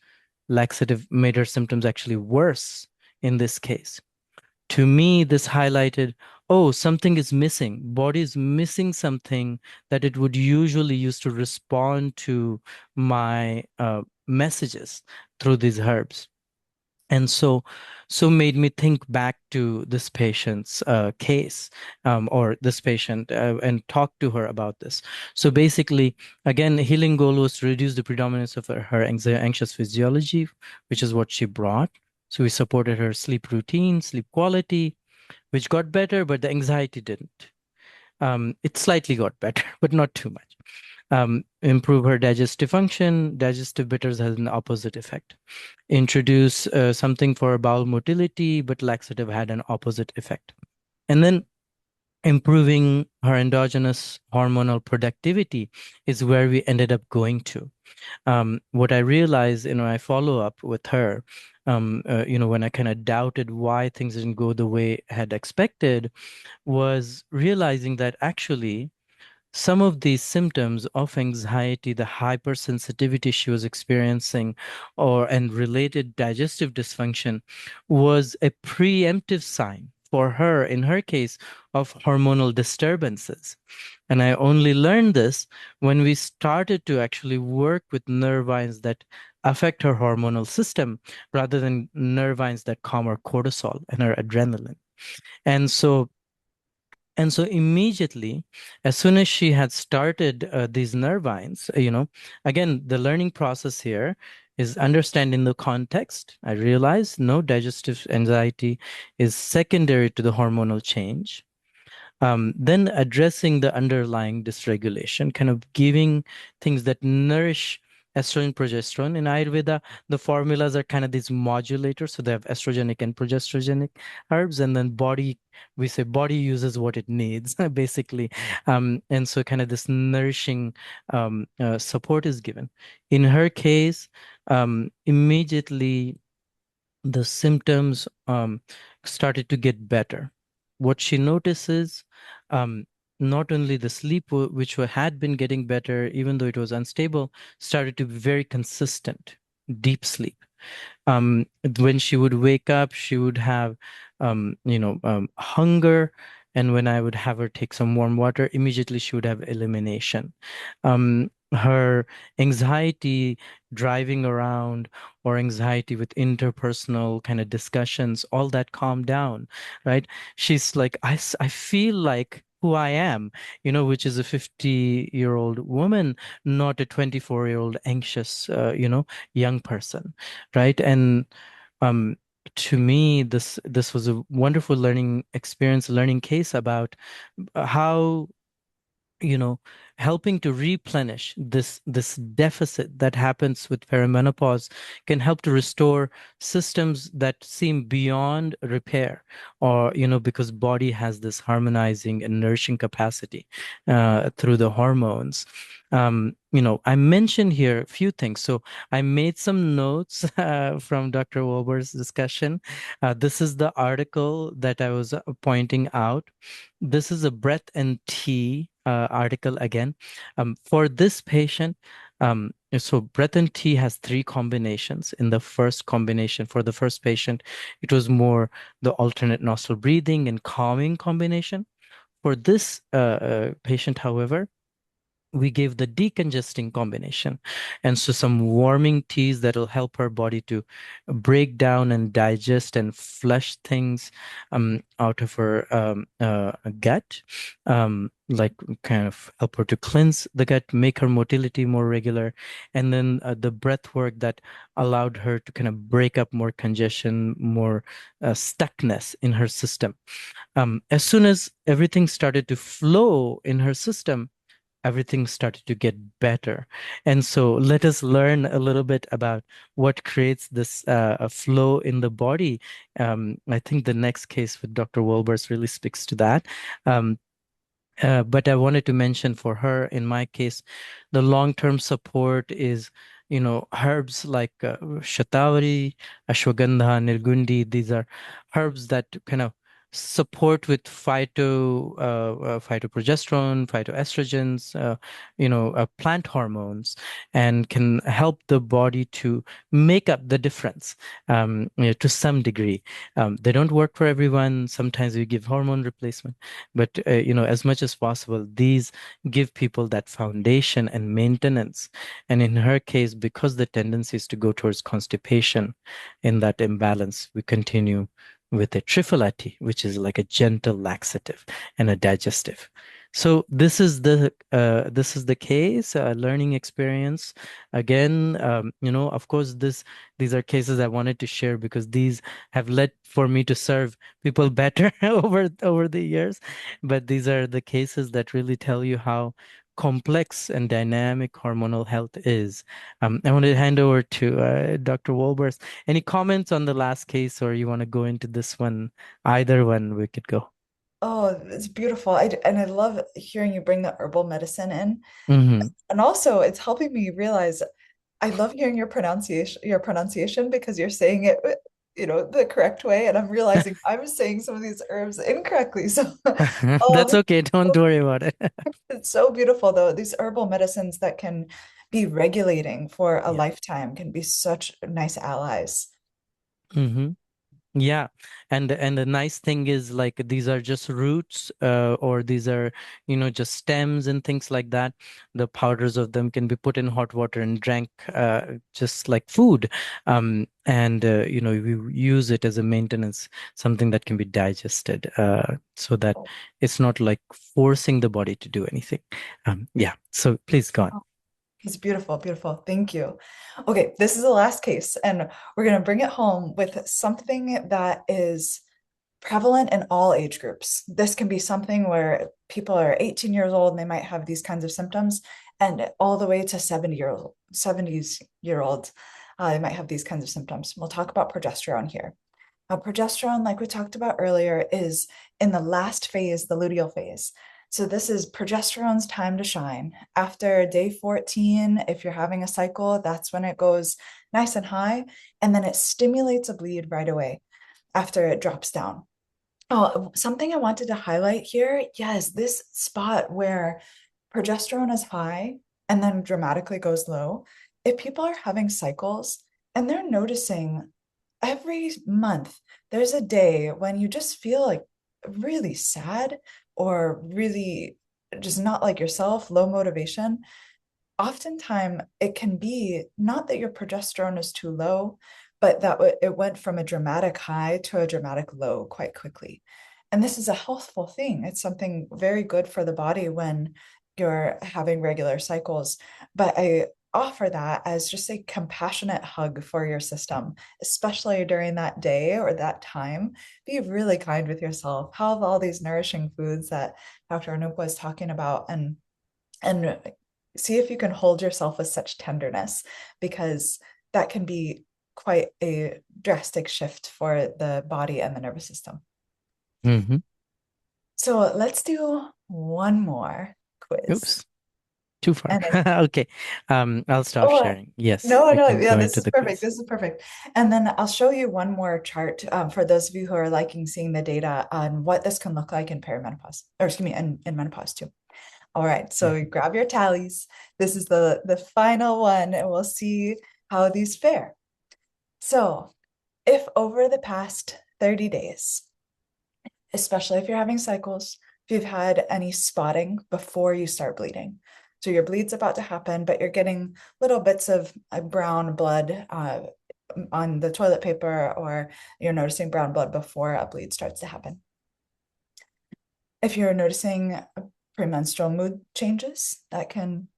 laxative made her symptoms actually worse in this case. To me, this highlighted, oh, something is missing. Body is missing something that it would usually use to respond to my messages through these herbs. And so made me think back to this patient's case, or this patient, and talk to her about this. So basically, again, the healing goal was to reduce the predominance of her anxious physiology, which is what she brought. So we supported her sleep routine, sleep quality, which got better, but the anxiety didn't. It slightly got better, but not too much. Improve her digestive function. Digestive bitters has an opposite effect. Introduce something for bowel motility, but laxative had an opposite effect. And then improving her endogenous hormonal productivity is where we ended up going to. What I realized, I follow up with her, when I kind of doubted why things didn't go the way I had expected, was realizing that actually some of these symptoms of anxiety, the hypersensitivity she was experiencing, and related digestive dysfunction, was a preemptive sign for her, in her case, of hormonal disturbances. And I only learned this when we started to actually work with nervines that affect her hormonal system rather than nervines that calm her cortisol and her adrenaline. And so immediately, as soon as she had started these nervines, again, the learning process here is understanding the context. I realized no, digestive anxiety is secondary to the hormonal change. Then addressing the underlying dysregulation, kind of giving things that nourish estrogen, progesterone. In Ayurveda, the formulas are kind of these modulators. So they have estrogenic and progesterogenic herbs, and then we say body uses what it needs, basically. And so kind of this nourishing support is given. In her case, immediately the symptoms started to get better. What she notices, um, not only the sleep, had been getting better, even though it was unstable, started to be very consistent, deep sleep. Um, when she would wake up, she would have, hunger. And when I would have her take some warm water, immediately she would have elimination. Her anxiety driving around or anxiety with interpersonal kind of discussions, all that calmed down, right? She's like, I feel like who I am, which is a 50-year-old woman, not a 24-year-old anxious, young person, right? And um, to me, this was a wonderful learning experience, learning case about how you know helping to replenish this deficit that happens with perimenopause can help to restore systems that seem beyond repair, or because body has this harmonizing and nourishing capacity through the hormones. I mentioned here a few things, so I made some notes from Dr. Wolbers' discussion. This is the article that I was pointing out. This is a breath and tea article again. For this patient, so breath and tea has three combinations. In the first combination, for the first patient, it was more the alternate nostril breathing and calming combination. For this patient, however, we gave the decongesting combination. And so some warming teas that will help her body to break down and digest and flush things out of her gut, like kind of help her to cleanse the gut, make her motility more regular. And then the breath work that allowed her to kind of break up more congestion, more stuckness in her system. As soon as everything started to flow in her system, everything started to get better. And so let us learn a little bit about what creates this flow in the body. I think the next case with Dr. Wolbers really speaks to that. Um, but I wanted to mention for her, in my case, the long-term support is, herbs like shatavari, ashwagandha, nirgundi. These are herbs that kind of support with phytoprogesterone, phytoestrogens, plant hormones, and can help the body to make up the difference to some degree. They don't work for everyone. Sometimes we give hormone replacement, but as much as possible, these give people that foundation and maintenance. And in her case, because the tendency is to go towards constipation, in that imbalance, we continue with a trifle tea, which is like a gentle laxative and a digestive. So this is the case, learning experience. Again, of course, these are cases I wanted to share because these have led for me to serve people better over the years. But these are the cases that really tell you how complex and dynamic hormonal health is. I want to hand over to Dr. Wolbers. Any comments on the last case, or you want to go into this one? Either one, we could go. Oh, it's beautiful. And I love hearing you bring the herbal medicine in. Hmm. And also, it's helping me realize I love hearing your pronunciation because you're saying it, the correct way. And I'm realizing I'm saying some of these herbs incorrectly. So, That's oh, okay. Don't worry about it. it's so beautiful, though. These herbal medicines that can be regulating for a Yeah. lifetime can be such nice allies. Hmm. Yeah. And the nice thing is like these are just roots, or these are, just stems and things like that. The powders of them can be put in hot water and drank just like food. And we use it as a maintenance, something that can be digested, so that it's not like forcing the body to do anything. Yeah. So please go on. It's beautiful, beautiful. Thank you. Okay, this is the last case, and we're going to bring it home with something that is prevalent in all age groups. This can be something where people are 18 years old and they might have these kinds of symptoms, and all the way to 70s year olds, they might have these kinds of symptoms. We'll talk about progesterone here. Progesterone, like we talked about earlier, is in the last phase, the luteal phase. So this is progesterone's time to shine. After day 14, if you're having a cycle, that's when it goes nice and high, and then it stimulates a bleed right away after it drops down. Oh, something I wanted to highlight here, yes, this spot where progesterone is high and then dramatically goes low. If people are having cycles and they're noticing every month, there's a day when you just feel like really sad or really just not like yourself, low motivation, oftentimes it can be not that your progesterone is too low, but that it went from a dramatic high to a dramatic low quite quickly. And this is a healthful thing. It's something very good for the body when you're having regular cycles. But I offer that as just a compassionate hug for your system, especially during that day or that time. Be really kind with yourself. Have all these nourishing foods that Dr. Anupa was talking about, and see if you can hold yourself with such tenderness, because that can be quite a drastic shift for the body and the nervous system. Hmm. So let's do one more quiz. Oops. Too far. And Okay. I'll stop oh, sharing. Yes, no, we no, can yeah, go this into is the perfect. quiz. This is perfect. And then I'll show you one more chart for those of you who are liking seeing the data on what this can look like in perimenopause, or excuse me, in menopause too. All right, so Mhm. grab your tallies. This is the final one, and we'll see how these fare. So, if over the past 30 days, especially if you're having cycles, if you've had any spotting before you start bleeding, so your bleed's about to happen, but you're getting little bits of brown blood on the toilet paper, or you're noticing brown blood before a bleed starts to happen. If you're noticing premenstrual mood changes, that can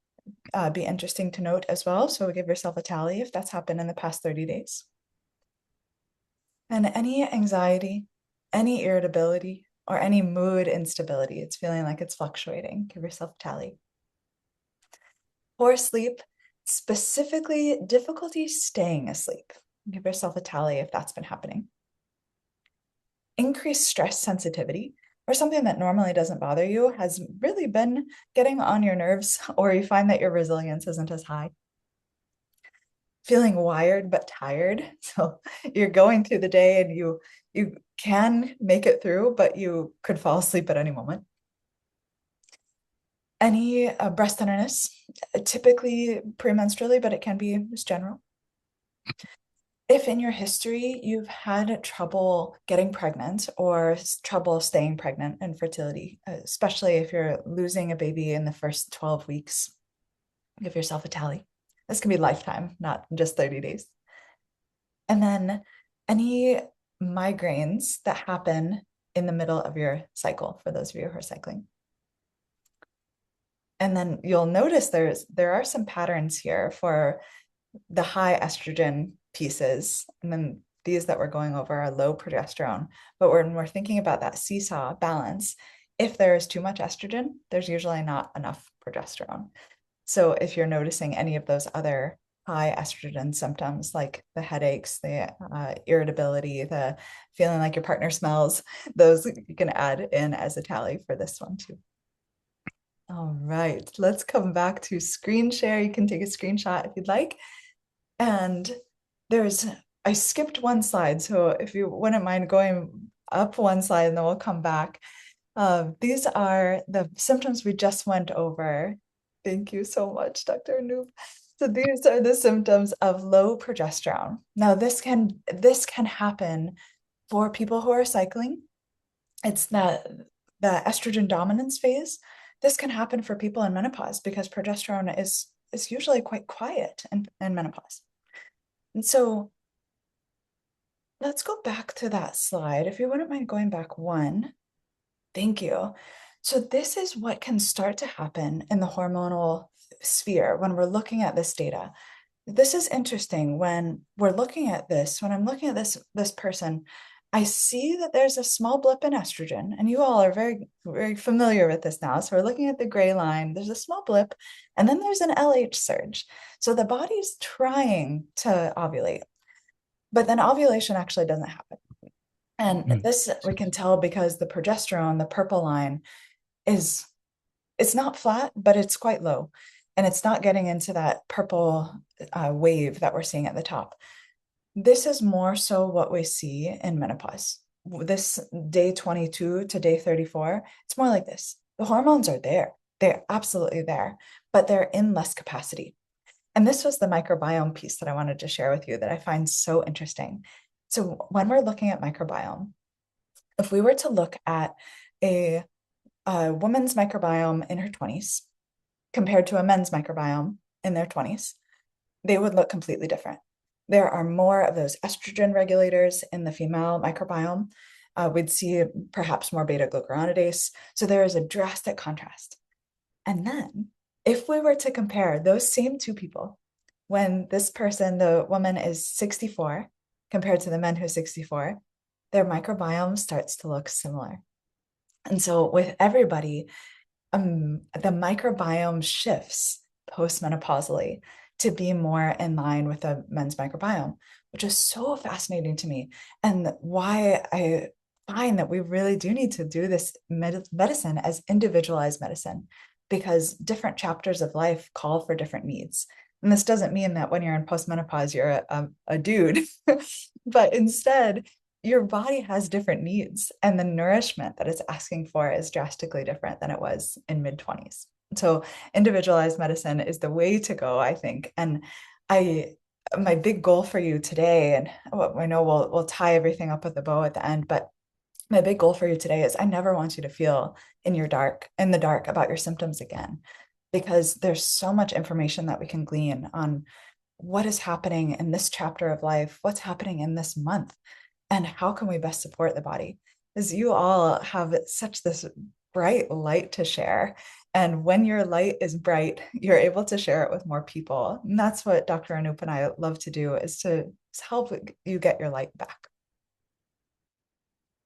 be interesting to note as well. So give yourself a tally if that's happened in the past 30 days. And any anxiety, any irritability, or any mood instability, it's feeling like it's fluctuating, give yourself a tally. Poor sleep, specifically difficulty staying asleep, give yourself a tally if that's been happening. Increased stress sensitivity, or something that normally doesn't bother you has really been getting on your nerves, or you find that your resilience isn't as high. Feeling wired but tired. So you're going through the day and you can make it through, but you could fall asleep at any moment. Any breast tenderness, typically premenstrually, but it can be just general. If in your history you've had trouble getting pregnant or trouble staying pregnant, infertility, especially if you're losing a baby in the first 12 weeks, give yourself a tally. This can be lifetime, not just 30 days. And then any migraines that happen in the middle of your cycle, for those of you who are cycling. And then you'll notice there are some patterns here for the high estrogen pieces. And then these that we're going over are low progesterone. But when we're thinking about that seesaw balance, if there is too much estrogen, there's usually not enough progesterone. So if you're noticing any of those other high estrogen symptoms like the headaches, the irritability, the feeling like your partner smells, those you can add in as a tally for this one too. All right, let's come back to screen share. You can take a screenshot if you'd like. And there's, I skipped one slide. So if you wouldn't mind going up one slide and then we'll come back. These are the symptoms we just went over. Thank you so much, Dr. Anoop. So these are the symptoms of low progesterone. Now this can happen for people who are cycling. It's the estrogen dominance phase. This can happen for people in menopause because progesterone is usually quite quiet in menopause. And so let's go back to that slide. If you wouldn't mind going back one. Thank you. So this is what can start to happen in the hormonal sphere when we're looking at this data. This is interesting when we're looking at this, when I'm looking at this person, I see that there's a small blip in estrogen, and you all are very, very familiar with this now. So we're looking at the gray line, there's a small blip, and then there's an LH surge. So the body's trying to ovulate, but then ovulation actually doesn't happen. And Mm. this we can tell because the progesterone, the purple line, is it's not flat, but it's quite low. And it's not getting into that purple wave that we're seeing at the top. This is more so what we see in menopause. This day 22 to day 34, it's more like this. The hormones are there. They're absolutely there, but they're in less capacity. And this was the microbiome piece that I wanted to share with you that I find so interesting. So when we're looking at microbiome, if we were to look at a, a woman's microbiome in her 20s compared to a men's microbiome in their 20s, they would look completely different. There are more of those estrogen regulators in the female microbiome. We'd see perhaps more beta glucuronidase. So there is a drastic contrast. And then if we were to compare those same two people, when this person, the woman, is 64 compared to the men who's 64, their microbiome starts to look similar. And so with everybody, the microbiome shifts postmenopausally to be more in line with the men's microbiome, which is so fascinating to me. And why I find that we really do need to do this medicine as individualized medicine, because different chapters of life call for different needs. And this doesn't mean that when you're in postmenopause, you're a dude, but instead, your body has different needs, and the nourishment that it's asking for is drastically different than it was in mid 20s. So individualized medicine is the way to go, I think. And I my big goal for you today, and I know we'll tie everything up with a bow at the end, but my big goal for you today is I never want you to feel in the dark about your symptoms again, because there's so much information that we can glean on what is happening in this chapter of life, what's happening in this month, and how can we best support the body. Because you all have such this bright light to share, and when your light is bright, you're able to share it with more people. And that's what Dr. Anoop and I love to do, is to help you get your light back.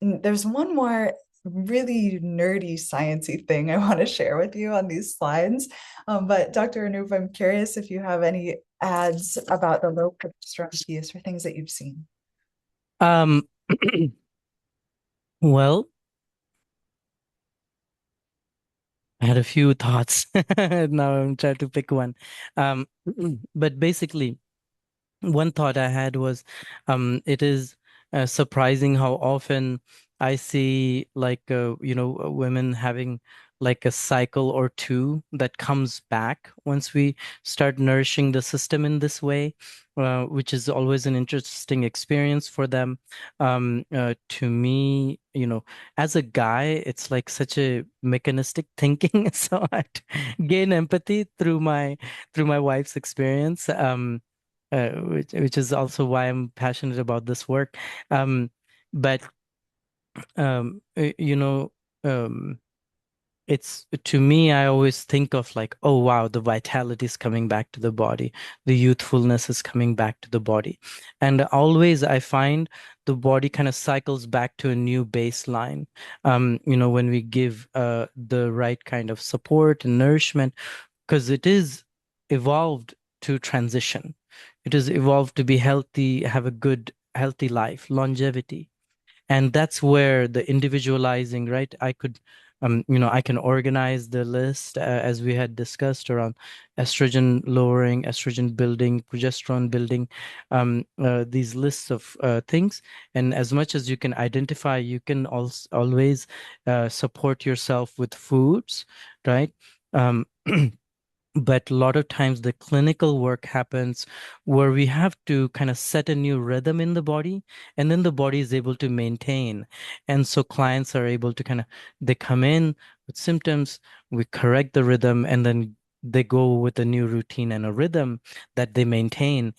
There's one more really nerdy sciencey thing I want to share with you on these slides. But Dr. Anoop, I'm curious if you have any ads about the low progesterone piece or things that you've seen. Um, well, I had a few thoughts. Now I'm trying to pick one. Um, but basically, one thought I had was, it is surprising how often I see like women having like a cycle or two that comes back once we start nourishing the system in this way, which is always an interesting experience for them. To me, as a guy, it's like such a mechanistic thinking, so I gain empathy through my wife's experience. Which is also why I'm passionate about this work. But um, uh, you know, um, it's to me, I always think of like, oh wow, the vitality is coming back to the body, the youthfulness is coming back to the body. And always I find the body kind of cycles back to a new baseline. When we give the right kind of support and nourishment, because it is evolved to transition. It is evolved to be healthy, have a good, healthy life, longevity. And that's where the individualizing, right? I can organize the list as we had discussed around estrogen lowering, estrogen building, progesterone building, these lists of things. And as much as you can identify, you can also always support yourself with foods, right? Um, but a lot of times the clinical work happens where we have to kind of set a new rhythm in the body, and then the body is able to maintain. And so clients are able to they come in with symptoms, we correct the rhythm, and then they go with a new routine and a rhythm that they maintain,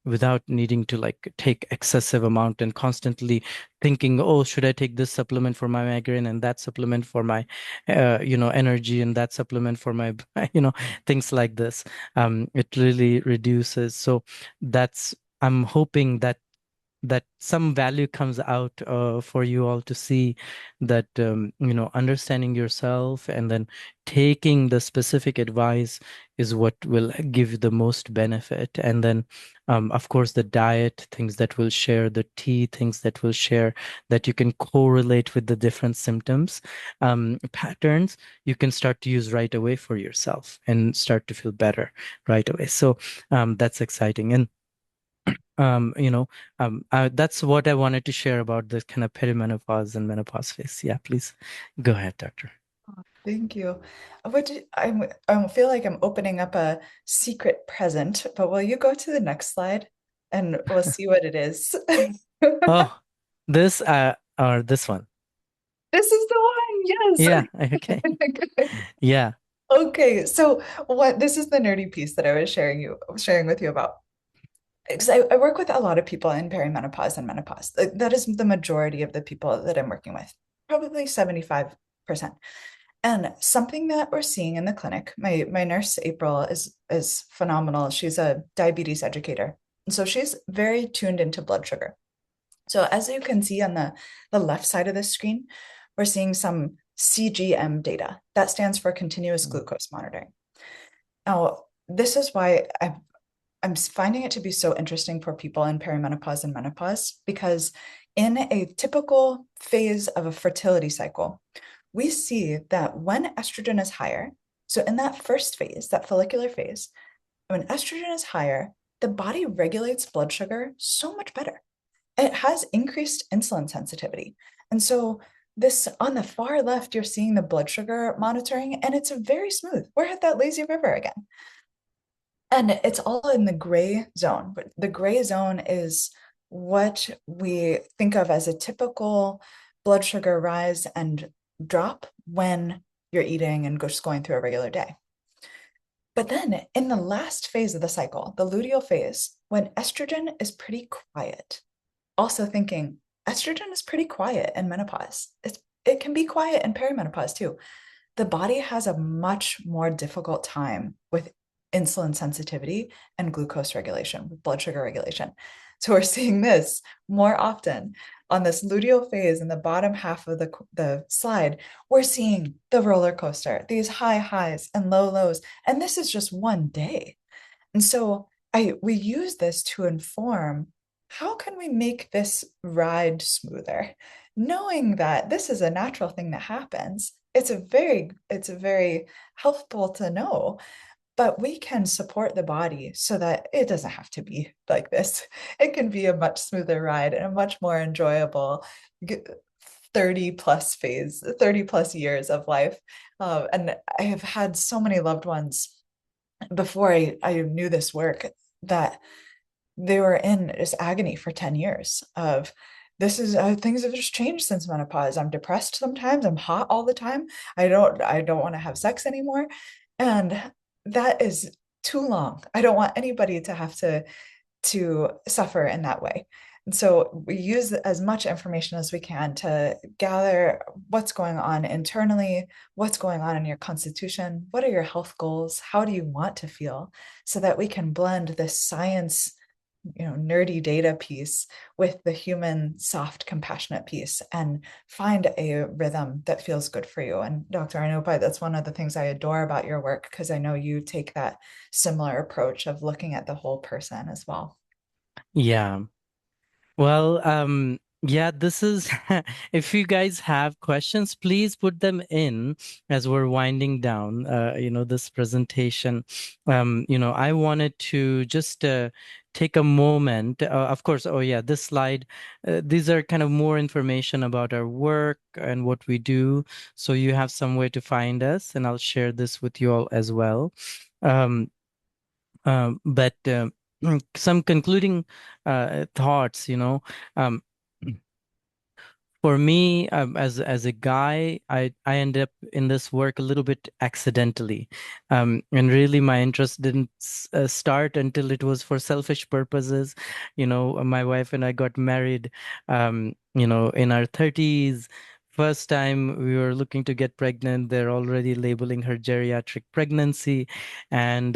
without needing to like take excessive amount and constantly thinking, oh, should I take this supplement for my migraine and that supplement for my energy, and that supplement for my things like this. It really reduces. So that's, I'm hoping that some value comes out for you all to see that, understanding yourself and then taking the specific advice is what will give you the most benefit. And then, of course, the diet, things that will share, the tea, things that will share, that you can correlate with the different symptoms, patterns, you can start to use right away for yourself and start to feel better right away. So that's exciting. And that's what I wanted to share about the kind of perimenopause and menopause phase. Yeah, please go ahead, doctor. Thank you. I feel like I'm opening up a secret present, but will you go to the next slide and we'll see what it is? Oh, this or this one. This is the Yeah, one. okay. Yes. Yeah. Okay, so what this is the nerdy piece that I was sharing with you about. Because I work with a lot of people in perimenopause and menopause. That is the majority of the people that I'm working with, probably 75%. And something that we're seeing in the clinic, my nurse April is phenomenal. She's a diabetes educator. And so she's very tuned into blood sugar. So as you can see on the left side of the screen, we're seeing some CGM data. That stands for continuous glucose monitoring. Now, this is why I'm finding it to be so interesting for people in perimenopause and menopause, because in a typical phase of a fertility cycle, we see that when estrogen is higher, so in that first phase, that follicular phase, when estrogen is higher, the body regulates blood sugar so much better. It has increased insulin sensitivity. And so this on the far left, you're seeing the blood sugar monitoring, and it's very smooth. We're at that lazy river again. And it's all in the gray zone. But the gray zone is what we think of as a typical blood sugar rise and drop when you're eating and just going through a regular day. But then in the last phase of the cycle, the luteal phase, when estrogen is pretty quiet, also thinking estrogen is pretty quiet in menopause. It can be quiet in perimenopause too. The body has a much more difficult time with insulin sensitivity and glucose regulation, blood sugar regulation. So we're seeing this more often on this luteal phase in the bottom half of the slide. We're seeing the roller coaster, these high highs and low lows. And this is just one day. And so we use this to inform how can we make this ride smoother, knowing that this is a natural thing that happens. It's a very helpful to know, but we can support the body so that it doesn't have to be like this. It can be a much smoother ride and a much more enjoyable 30 plus phase, 30 plus years of life. And I have had so many loved ones before I knew this work that they were in this agony for 10 years of this is things have just changed since menopause. I'm depressed sometimes. I'm hot all the time. I don't want to have sex anymore. And that is too long. I don't want anybody to have to suffer in that way. And so we use as much information as we can to gather what's going on internally, what's going on in your constitution, what are your health goals, how do you want to feel, so that we can blend this science, nerdy data piece with the human, soft, compassionate piece and find a rhythm that feels good for you. And Dr. Anupai, that's one of the things I adore about your work, because I know you take that similar approach of looking at the whole person as well. Yeah. Well, yeah, this is, if you guys have questions, please put them in as we're winding down, this presentation. I wanted to just take a moment. Of course, oh yeah, this slide, these are kind of more information about our work and what we do. So you have some way to find us, and I'll share this with you all as well. Um, but some concluding thoughts, um, for me, as a guy, I ended up in this work a little bit accidentally, and really my interest didn't start until it was for selfish purposes. My wife and I got married, in our 30s. First time we were looking to get pregnant, they're already labeling her geriatric pregnancy, and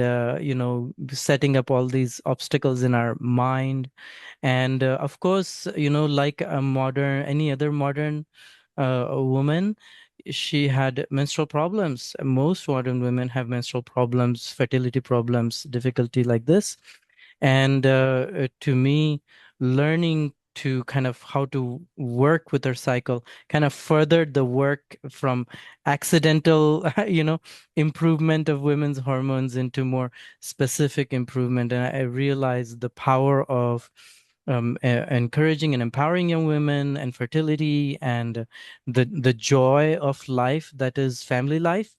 setting up all these obstacles in our mind. And of course, like any other modern woman, she had menstrual problems. Most modern women have menstrual problems, fertility problems, difficulty like this. And to me, learning to kind of how to work with her cycle kind of furthered the work from accidental, improvement of women's hormones into more specific improvement. And I realized the power of encouraging and empowering young women and fertility and the joy of life that is family life,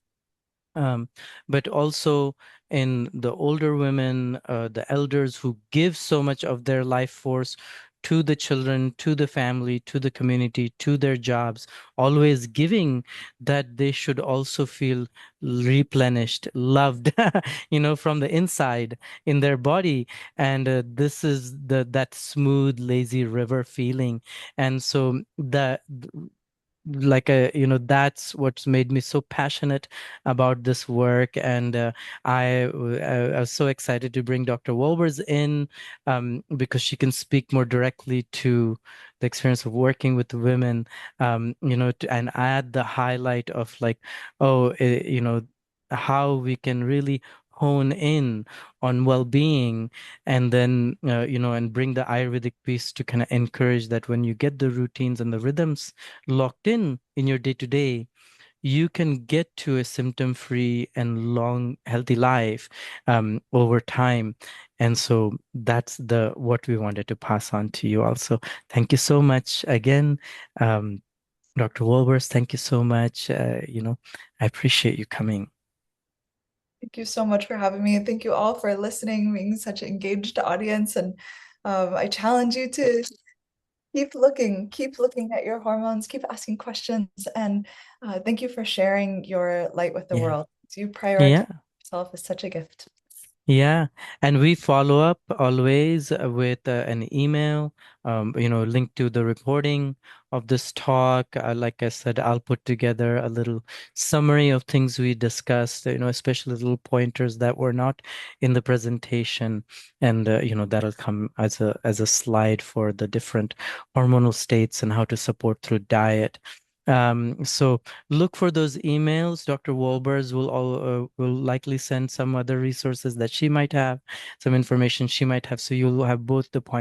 um, but also in the older women, the elders who give so much of their life force to the children, to the family, to the community, to their jobs, always giving, that they should also feel replenished, loved, from the inside in their body. And this is that smooth, lazy river feeling. And so that's what's made me so passionate about this work. And I was so excited to bring Dr. Wolbers in, because she can speak more directly to the experience of working with women, and add the highlight of like, oh, how we can really hone in on well-being, and then and bring the Ayurvedic piece to kind of encourage that when you get the routines and the rhythms locked in your day to day, you can get to a symptom-free and long, healthy life over time. And so that's the what we wanted to pass on to you also. Thank you so much again, Dr. Wolbers. Thank you so much. I appreciate you coming. Thank you so much for having me. And thank you all for listening, being such an engaged audience. And I challenge you to keep looking at your hormones, keep asking questions. And thank you for sharing your light with the Yeah. world. You prioritize Yeah. yourself is such a gift. Yeah, and we follow up always with an email, linked to the recording of this talk. Like I said, I'll put together a little summary of things we discussed, especially little pointers that were not in the presentation, and that'll come as a slide for the different hormonal states and how to support through diet. So look for those emails. Dr. Wolbers will likely send some other resources that she might have, some information she might have. So you'll have both the point